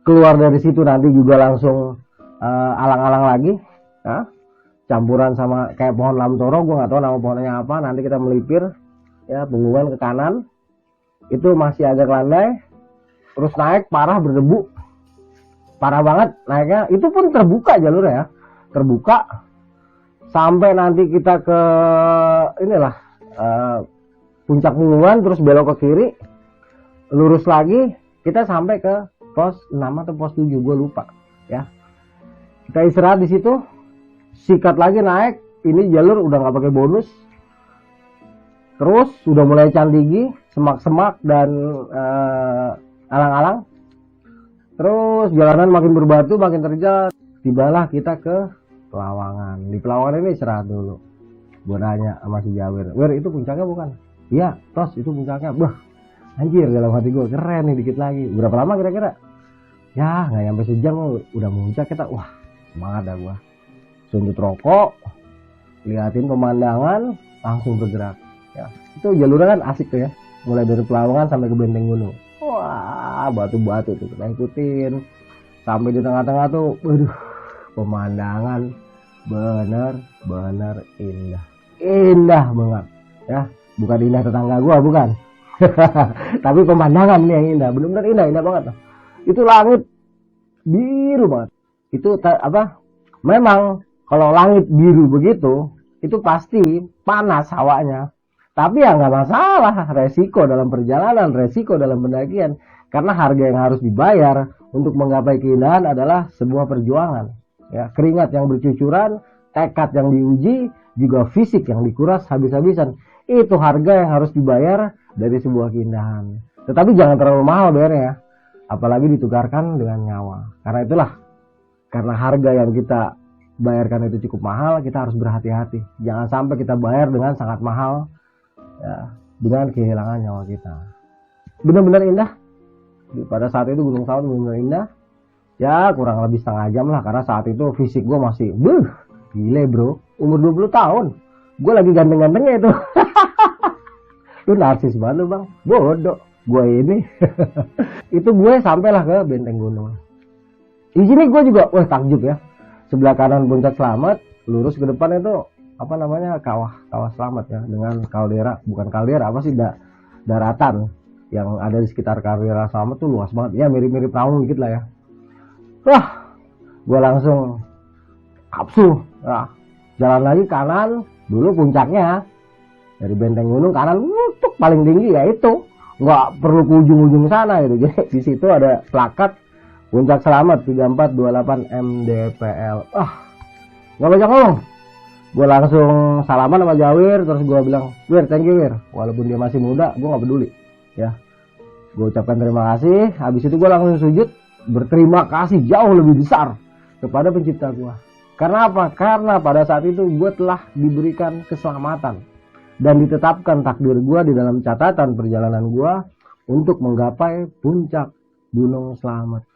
Keluar dari situ nanti juga langsung alang-alang lagi, ya. Campuran sama kayak pohon lamtoro, gue nggak tahu nama pohonnya apa. Nanti kita melipir ya, punggungan ke kanan. Itu masih agak landai. Terus naik parah, berdebu, parah banget naiknya. Itu pun terbuka jalurnya ya, terbuka sampai nanti kita ke inilah puncak punggungan, terus belok ke kiri, lurus lagi, kita sampai ke pos 6 atau pos 7, gue lupa ya. Kita istirahat di situ, sikat lagi naik. Ini jalur udah nggak pakai bonus, terus udah mulai Candigi, semak-semak dan alang-alang. Terus jalanan makin berbatu, makin terjal. Tibalah kita ke Pelawangan. Di Pelawangan ini istirahat dulu. Gue nanya sama si Jawir, "Wir, itu puncaknya bukan?" "Iya, Tos, itu puncaknya." Bah, anjir, dalam hati gue, keren nih, dikit lagi. Berapa lama kira-kira? Ya, nggak nyampe sejam udah muncak kita. Wah, semangat dah gue. Sundut rokok, liatin pemandangan, langsung bergerak. Ya, itu jalurnya kan asik tuh ya. Mulai dari Pelawangan sampai ke Benteng Gunung. Wah, batu-batu tuh kita ikutin sampai di tengah-tengah tuh, waduh, pemandangan bener-bener indah banget ya. Bukan indah tetangga gua, bukan. Tapi pemandangan ini yang indah, bener-bener indah banget. Itu langit biru banget. Itu memang kalau langit biru begitu, itu pasti panas hawanya. Tapi ya nggak masalah, resiko dalam perjalanan, resiko dalam pendakian. Karena harga yang harus dibayar untuk menggapai keindahan adalah sebuah perjuangan. Ya, keringat yang bercucuran, tekad yang diuji, juga fisik yang dikuras habis-habisan. Itu harga yang harus dibayar dari sebuah keindahan. Tetapi jangan terlalu mahal bayarnya ya. Apalagi ditukarkan dengan nyawa. Karena itulah, karena harga yang kita bayarkan itu cukup mahal, kita harus berhati-hati. Jangan sampai kita bayar dengan sangat mahal, ya, dengan kehilangan nyawa kita. Benar-benar indah. Pada saat itu Gunung Sawat benar-benar indah. Ya kurang lebih setengah jam lah, karena saat itu fisik gue masih gile bro, umur 20 tahun gue lagi ganteng-gantengnya itu. Lu narsis banget lu bang, bodoh gue ini. Itu gue sampailah ke Benteng Gunung. Di sini gue juga takjub ya, sebelah kanan puncak Slamet, lurus ke depan itu apa namanya, kawah Slamet ya, dengan kaldera, bukan kaldera apa sih, daratan yang ada di sekitar kaldera Slamet tuh luas banget ya, mirip-mirip Raung dikit lah ya. Wah, gue langsung kapsu. Nah, jalan lagi kanan, dulu puncaknya dari Benteng Gunung kanan, paling tinggi ya itu, nggak perlu ke ujung-ujung sana gitu. Jadi di situ ada plakat Puncak Selamat 3428 MDPL. Nggak banyak ngomong, gue langsung salaman sama Jawir, terus gue bilang, Wir, thank you Wir, walaupun dia masih muda, gue nggak peduli ya. Gue ucapkan terima kasih. Habis itu gue langsung sujud berterima kasih jauh lebih besar kepada pencipta gue. Karena apa? Karena pada saat itu gue telah diberikan keselamatan dan ditetapkan takdir gue di dalam catatan perjalanan gue untuk menggapai puncak Gunung Selamat.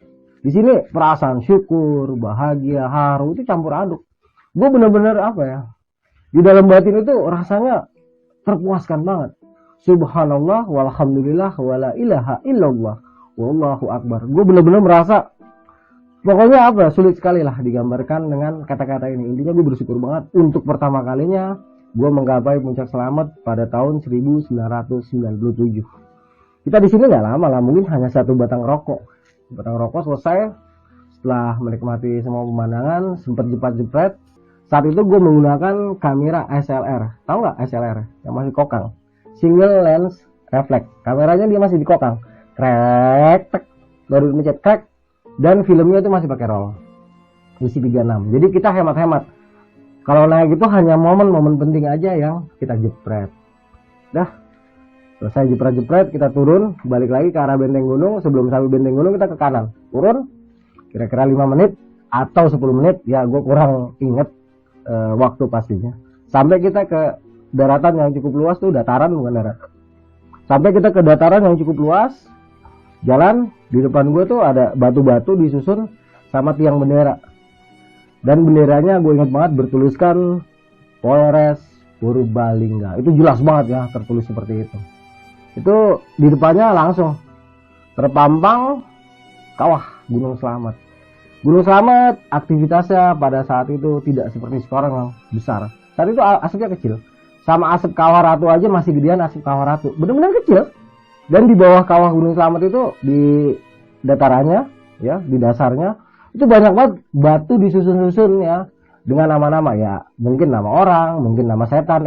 Di sini perasaan syukur, bahagia, haru itu campur aduk. Gue bener-bener apa ya, di dalam batin itu rasanya terpuaskan banget. Subhanallah walhamdulillah wala ilaha illallah wallahu akbar. Gue bener-bener merasa, pokoknya apa, sulit sekali lah digambarkan dengan kata-kata ini. Intinya gue bersyukur banget untuk pertama kalinya gue menggapai puncak Selamat pada tahun 1997. Kita di sini nggak lama lah, mungkin hanya satu batang rokok. Batang rokok selesai. Setelah menikmati semua pemandangan, sempat jepret-jepret. Saat itu gue menggunakan kamera SLR. Tahu nggak SLR? Yang masih kokang. Single lens reflex. Kameranya dia masih di kokang. Krek, tek, baru mencet krek. Dan filmnya itu masih pakai roll. Isi 36. Jadi kita hemat-hemat. Kalau naik itu hanya momen-momen penting aja yang kita jepret. Dah. Selesai jepret-jepret, kita turun, balik lagi ke arah benteng gunung. Sebelum sampai benteng gunung kita ke kanan. Turun. Kira-kira 5 menit atau 10 menit. Ya gue kurang inget waktu pastinya. Sampai kita ke daratan yang cukup luas, tuh dataran bukan darat. Sampai kita ke dataran yang cukup luas, jalan di depan gue tuh ada batu-batu disusun sama tiang bendera. Dan benderanya gue ingat banget bertuliskan Polres Purbalingga. Itu jelas banget ya tertulis seperti itu. Itu di depannya langsung terpampang kawah Gunung Selamat. Gunung Selamat aktivitasnya pada saat itu tidak seperti sekarang yang besar. Saat itu asapnya kecil. Sama asap Kawah Ratu aja masih gedean asap Kawah Ratu. Benar-benar kecil. Dan di bawah kawah Gunung Selamat itu di datarannya, ya, di dasarnya itu banyak banget batu disusun-susun ya dengan nama-nama ya. Mungkin nama orang, mungkin nama setan.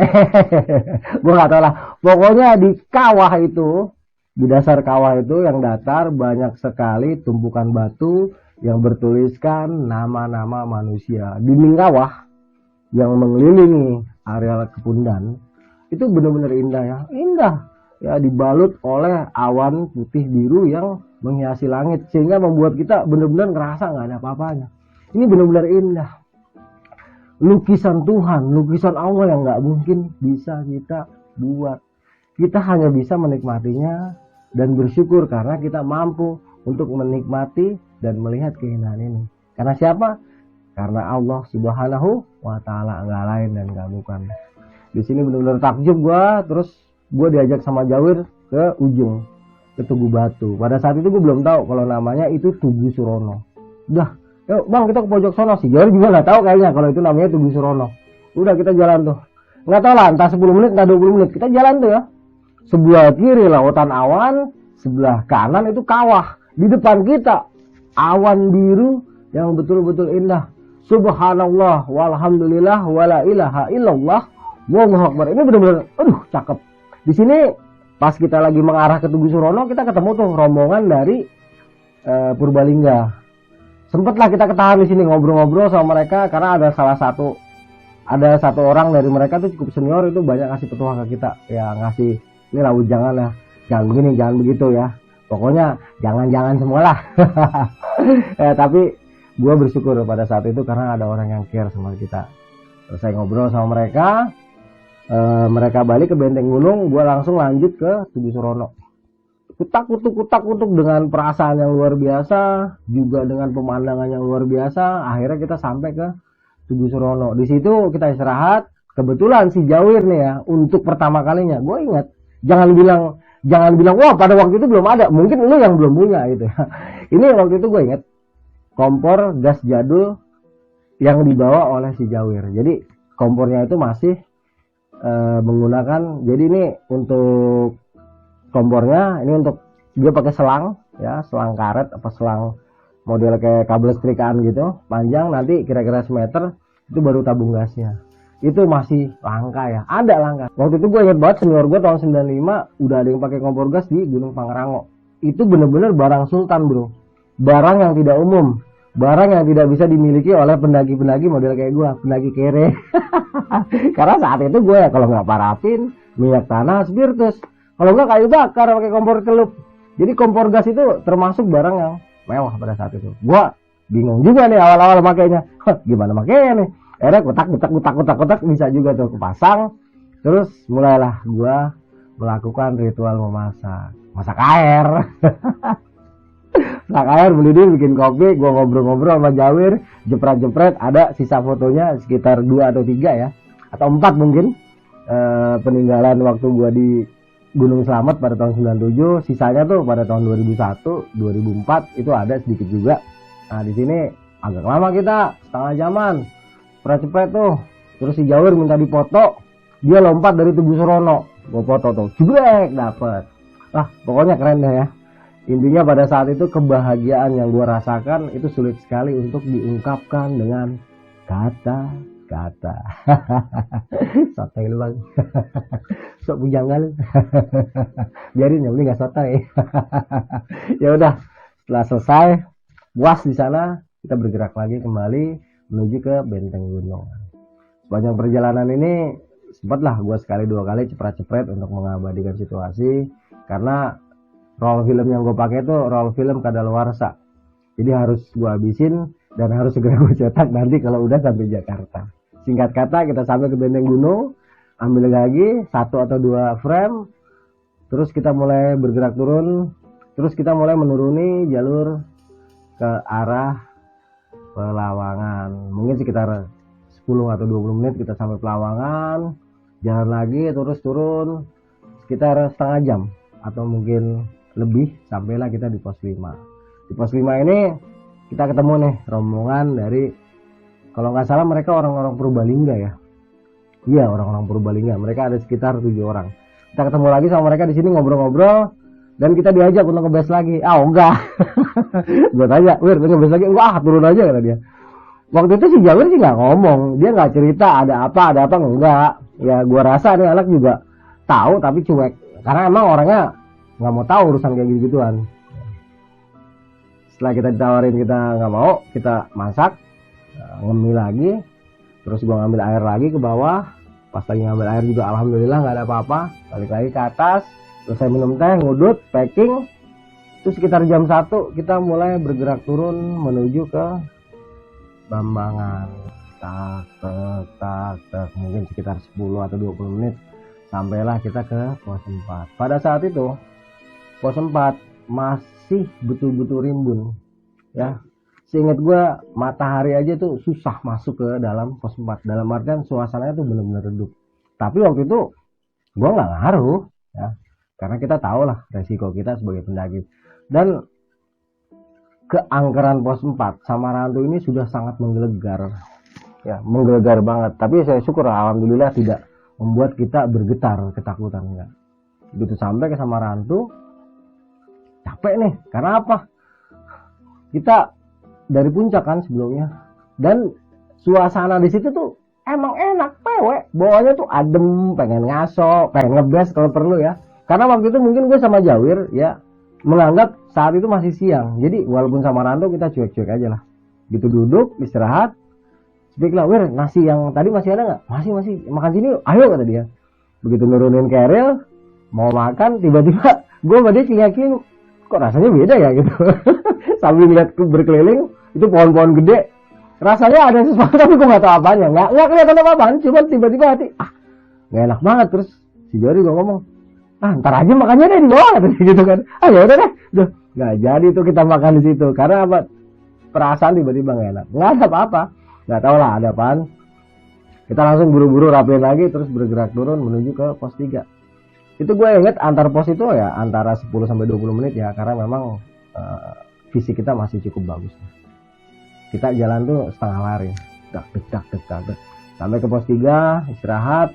Gue nggak tahu lah. Pokoknya di kawah itu, di dasar kawah itu yang datar banyak sekali tumpukan batu yang bertuliskan nama-nama manusia. Dinding kawah yang mengelilingi area Kepundan itu benar-benar indah ya. Indah ya, dibalut oleh awan putih biru yang menghiasi langit sehingga membuat kita benar-benar ngerasa nggak ada apa-apanya. Ini benar-benar indah. Lukisan Tuhan, lukisan Allah yang nggak mungkin bisa kita buat. Kita hanya bisa menikmatinya dan bersyukur karena kita mampu untuk menikmati dan melihat keindahan ini. Karena siapa? Karena Allah Subhanahu wa Ta'ala, nggak lain dan nggak bukan. Di sini benar-benar takjub gua, terus gua diajak sama Jawir ke ujung, ke Tugu Batu. Pada saat itu gua belum tahu kalau namanya itu Tugu Surono. Udah, yuk bang kita ke pojok sono. Si Jawir juga nggak tahu kayaknya kalau itu namanya Tugu Surono. Udah kita jalan tuh. Nggak tahu lah, entah 10 menit, entah 20 menit. Kita jalan tuh ya. Sebelah kiri lautan awan, sebelah kanan itu kawah. Di depan kita awan biru yang betul-betul indah. Subhanallah walhamdulillah wala ilaha illallah wallahu akbar. Ini benar-benar cakep. Di sini pas kita lagi mengarah ke Tugu Surono, kita ketemu tuh rombongan dari Purbalingga. Sempatlah kita ketahan di sini ngobrol-ngobrol sama mereka karena ada satu orang dari mereka tuh cukup senior, itu banyak ngasih petuah ke kita. Ya ngasih, ini lah jangan lah, jangan begini, jangan begitu ya. Pokoknya jangan semualah. Tapi gue bersyukur pada saat itu karena ada orang yang care sama kita. Selesai ngobrol sama mereka, mereka balik ke Benteng Gunung, gue langsung lanjut ke Tugu Surono. Kutak-kutuk dengan perasaan yang luar biasa, juga dengan pemandangan yang luar biasa. Akhirnya kita sampai ke Tugu Surono. Di situ kita istirahat. Kebetulan si Jawir nih ya, untuk pertama kalinya, gue ingat, jangan bilang wah pada waktu itu belum ada, mungkin lu yang belum punya gitu ya. Ini waktu itu gue ingat kompor gas jadul yang dibawa oleh si Jawir. Jadi kompornya itu masih menggunakan, jadi ini untuk kompornya ini untuk dia pakai selang ya, selang karet apa selang model kayak kabel setrikaan gitu, panjang, nanti kira-kira semeter, itu baru tabung gasnya. Itu masih langka ya, ada langka. Waktu itu gue inget banget, senior gue tahun 95 udah ada yang pakai kompor gas di Gunung Pangrango. Itu bener-bener barang sultan bro. barang yang tidak umum, barang yang tidak bisa dimiliki oleh pendaki-pendaki model kayak gue, pendaki kere. Karena saat itu gue ya kalau nggak parafin, minyak tanah, spiritus, kalau nggak kayu bakar pakai kompor celup. Jadi kompor gas itu termasuk barang yang mewah pada saat itu. Gue bingung juga nih awal-awal makainya, gimana makainya nih? Akhirnya kotak bisa juga tuh kepasang. Terus mulailah gue melakukan ritual masak air. Masak air, mendidih, bikin kopi, gue ngobrol-ngobrol sama Jawir, jepret-jepret, ada sisa fotonya sekitar 2 atau 3 ya, atau 4 mungkin, peninggalan waktu gue di Gunung Slamet pada tahun 97, sisanya tuh pada tahun 2001, 2004 itu ada sedikit juga. Nah di sini agak lama kita, setengah jaman, jepret-jepret tuh, terus si Jawir minta dipoto, dia lompat dari Tugu Surono, gue foto tuh, jebrek dapet. Lah pokoknya keren deh ya. Intinya pada saat itu kebahagiaan yang gue rasakan itu sulit sekali untuk diungkapkan dengan kata-kata. Sotoy lu bang. Sok bujangan. Biarin yang penting gak sotoy. Ya udah, setelah selesai puas di sana, kita bergerak lagi kembali menuju ke Benteng Gunung. Sepanjang perjalanan ini sempatlah gue sekali 2 kali cepret-cepret untuk mengabadikan situasi, karena roll film yang gue pakai itu roll film kadaluarsa, jadi harus gue habisin dan harus segera gue cetak nanti kalau udah sampai Jakarta. Singkat kata, kita sampai ke Benteng Gunung, ambil lagi 1 atau 2 frame, terus kita mulai bergerak turun, terus kita mulai menuruni jalur ke arah Pelawangan. Mungkin sekitar 10 atau 20 menit kita sampai Pelawangan, jalan lagi terus turun sekitar setengah jam atau mungkin lebih, sampailah kita di pos 5. Di pos 5 ini kita ketemu nih rombongan dari, kalau nggak salah mereka orang-orang Purbalingga ya. Iya, orang-orang Purbalingga. Mereka ada sekitar 7 orang. Kita ketemu lagi sama mereka di sini, ngobrol-ngobrol, dan kita diajak untuk ngebes lagi. Ah, enggak. Gue tanya, "Wir, ngebes lagi?" "Enggak, turun aja," kata dia. Waktu itu si Jawir sih nggak ngomong, dia nggak cerita ada apa enggak. Ya gua rasa nih anak juga tahu tapi cuek, karena emang orangnya nggak mau tahu urusan kayak gitu-gituan. Setelah kita ditawarin kita nggak mau, kita masak, ngemil lagi, terus gua ngambil air lagi ke bawah. Pas lagi ngambil air juga alhamdulillah nggak ada apa-apa. Balik lagi ke atas, terus saya minum teh, ngudut, packing. Terus sekitar jam 1 kita mulai bergerak turun menuju ke Bambangan. Tak, mungkin sekitar 10 atau 20 menit sampailah kita ke pos 4. Pada saat itu pos 4 masih betul-betul rimbun ya. Seingat gue matahari aja tuh susah masuk ke dalam pos 4, dalam artian suasananya tuh benar-benar redup. Tapi waktu itu gue nggak ngaruh ya, karena kita tahu lah resiko kita sebagai pendaki. Dan keangkeran pos 4 Samarantu ini sudah sangat menggelegar ya, menggelegar banget. Tapi saya syukur alhamdulillah tidak membuat kita bergetar ketakutan, enggak. Begitu sampai ke Samarantu capek nih, karena apa, kita dari puncak kan sebelumnya, dan suasana di situ tuh emang enak, pewek, bawahnya tuh adem, pengen ngaso, pengen ngebes kalau perlu ya. Karena waktu itu mungkin gue sama Jawir ya menganggap saat itu masih siang, jadi walaupun Samarantu kita cuek-cuek aja lah. Gitu duduk istirahat, speak lah, "Wir, nasi yang tadi masih ada nggak?" Masih, "Makan sini yuk." "Ayo," kata dia. Begitu nurunin keril mau makan, tiba-tiba gue sama dia yakin kok rasanya beda ya gitu. Sambil lihat berkeliling itu pohon-pohon gede, rasanya ada sesuatu tapi gue nggak tahu apanya, nggak kelihatan apa-apaan, cuma tiba-tiba hati nggak enak banget. Terus si Jori gue ngomong, "Ntar aja makannya deh di bawah," gitu kan. Ya udah deh, nggak jadi tuh kita makan di situ, karena apa, perasaan tiba-tiba nggak enak, nggak ada apa-apa, nggak tahu lah ada apaan. Kita langsung buru-buru rapiin lagi, terus bergerak turun menuju ke pos 3. Itu gue inget antar pos itu ya antara 10 sampai 20 menit ya, karena memang fisik kita masih cukup bagus. Kita jalan tuh setengah lari, dak sampai ke pos 3, istirahat,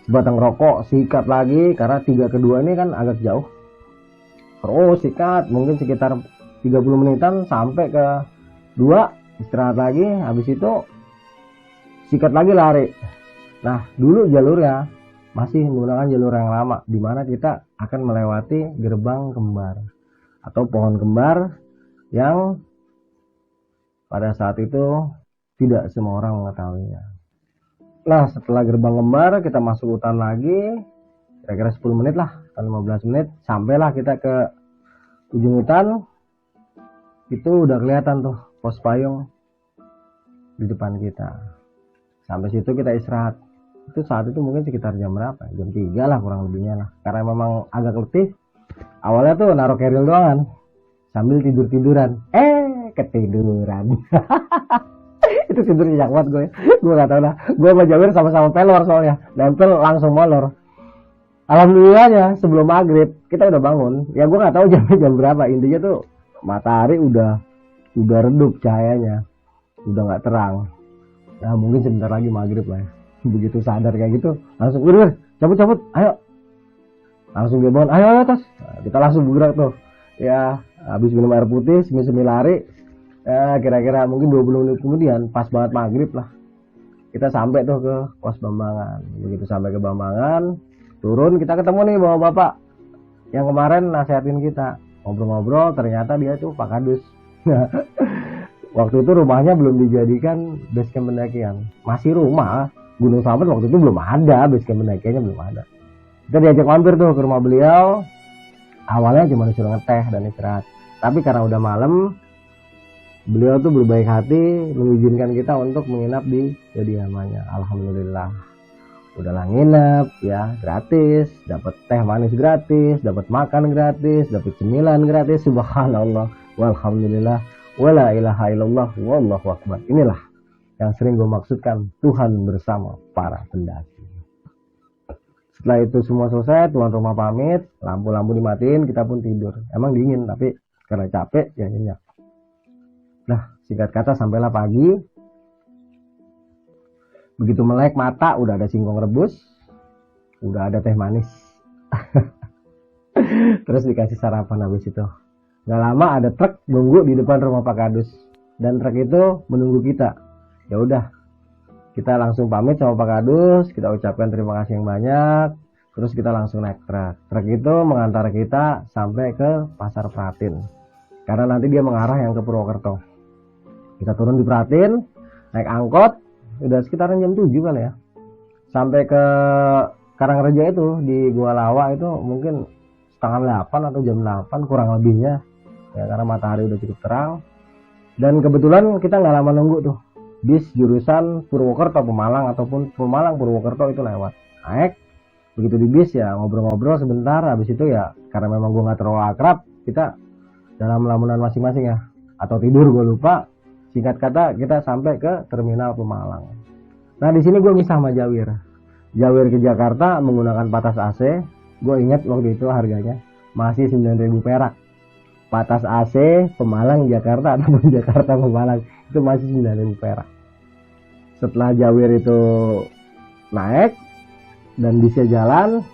sebatang rokok, sikat lagi, karena 3 ke 2 ini kan agak jauh. Terus sikat mungkin sekitar 30 menitan sampai ke 2, istirahat lagi, habis itu sikat lagi lari. Nah dulu jalurnya masih menggunakan jalur yang lama, dimana kita akan melewati gerbang kembar atau pohon kembar yang pada saat itu tidak semua orang mengetahuinya. Nah, setelah gerbang kembar kita masuk hutan lagi, kira-kira 10 menit lah, 15 menit, sampailah kita ke ujung hutan. Itu udah kelihatan tuh pos payung di depan kita. Sampai situ kita istirahat. Itu saat itu mungkin sekitar jam berapa? Jam 3 lah kurang lebihnya lah. Karena memang agak letih. Awalnya tuh naruh keril doang sambil tidur-tiduran. Ketiduran. Itu tidur nyenyak banget gue. Gue gak tau lah. Gue sama Jawir sama-sama pelor soalnya. Nempel langsung molor. Alhamdulillahnya sebelum maghrib kita udah bangun. Ya gue gak tahu jam berapa. Intinya tuh matahari udah redup cahayanya. Udah gak terang. Nah mungkin sebentar lagi maghrib lah ya. Begitu sadar kayak gitu langsung cabut ayo. Langsung dia bangun, ayo atas. Nah, kita langsung bergerak tuh. Ya habis minum air putih semi lari. Kira-kira mungkin 20 menit kemudian pas banget maghrib lah. Kita sampai tuh ke pos Bambangan. Begitu sampai ke Bambangan, turun kita ketemu nih bapak-bapak yang kemarin nasihatin kita. Ngobrol-ngobrol ternyata dia tuh Pak Kadus. Waktu itu rumahnya belum dijadikan base camp pendakian. Masih rumah. Gunung Slamet waktu itu belum ada, base camp pendakiannya belum ada. Kita diajak mampir tuh ke rumah beliau. Awalnya cuma disuruh ngeteh dan istirahat. Tapi karena udah malam, beliau tuh berbaik hati mengizinkan kita untuk menginap di kediamannya. Alhamdulillah. Udahlah nginep ya, gratis, dapat teh manis gratis, dapat makan gratis, dapat cemilan gratis. Subhanallah, walhamdulillah, wala ilaha illallah, wallahu akbar. Inilah yang sering gue maksudkan, Tuhan bersama para pendaki. Setelah itu semua selesai, tuan rumah pamit, lampu-lampu dimatiin, kita pun tidur. Emang dingin, tapi karena capek ya nyenyak. Nah, singkat kata sampailah pagi. Begitu melek mata, udah ada singkong rebus, udah ada teh manis. Terus dikasih sarapan habis itu. Gak lama ada truk nunggu di depan rumah Pak Kadus, dan truk itu menunggu kita. Ya udah, kita langsung pamit sama Pak Kadus, kita ucapkan terima kasih yang banyak, terus kita langsung naik truk. Truk itu mengantar kita sampai ke Pasar Pratin, karena nanti dia mengarah yang ke Purwokerto. Kita turun di Pratin, naik angkot, udah sekitaran jam 7 kali ya, sampai ke Karangreja itu di Gua Lawa itu mungkin setengah 8 atau jam 8 kurang lebihnya ya, karena matahari udah cukup terang. Dan kebetulan kita nggak lama nunggu tuh, bis jurusan Purwokerto Pemalang ataupun Pemalang Purwokerto itu lewat. Naik, begitu di bis ya ngobrol-ngobrol sebentar, habis itu ya karena memang gue nggak terlalu akrab, kita dalam lamunan masing-masing ya, atau tidur gue lupa. Singkat kata kita sampai ke terminal Pemalang. Nah di sini gue misah sama Jawir ke Jakarta menggunakan patas AC. Gue ingat waktu itu harganya masih 9.000 perak. Patas AC Pemalang Jakarta ataupun Jakarta Pemalang itu masih 9.000 perak. Setelah Jawir itu naik dan bisnya jalan,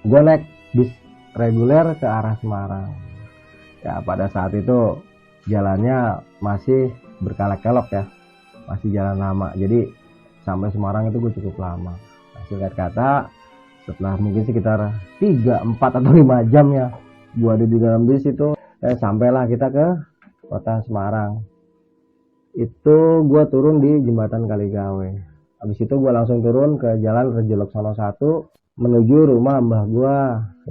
gue naik bis reguler ke arah Semarang. Ya pada saat itu jalannya masih berkelok-kelok ya, masih jalan lama, jadi sampai Semarang itu gue cukup lama. Nah, singkat kata setelah mungkin sekitar 3, 4 atau 5 jam ya gue ada di dalam bis itu, sampailah kita ke kota Semarang. Itu gue turun di jembatan Kaligawe. Habis itu gue langsung turun ke jalan Rejoloksono 1 menuju rumah mbah gue,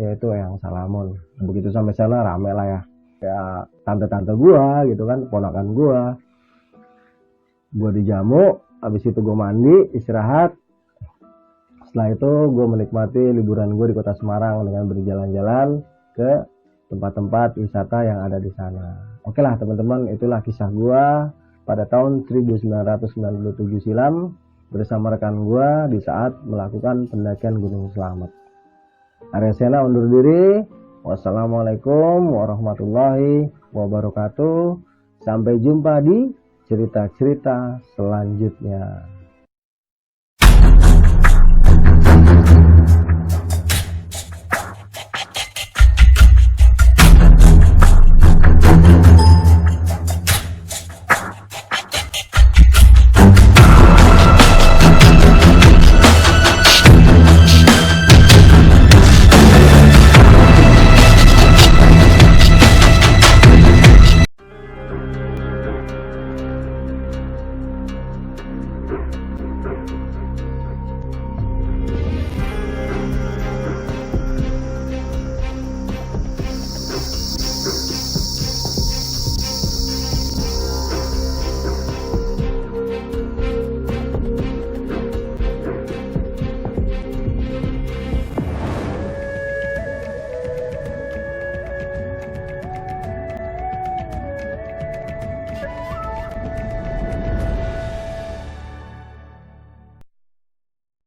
yaitu Eyang Salamun. Begitu sampai sana rame lah ya, kayak tante-tante gua gitu kan, ponakan gua dijamu. Habis itu gua mandi, istirahat. Setelah itu gua menikmati liburan gua di kota Semarang dengan berjalan-jalan ke tempat-tempat wisata yang ada di sana. Oke lah teman-teman, itulah kisah gua pada tahun 1997 silam bersama rekan gua di saat melakukan pendakian Gunung Slamet. Arya Sena undur diri. Wassalamualaikum warahmatullahi wabarakatuh. Sampai jumpa di cerita-cerita selanjutnya.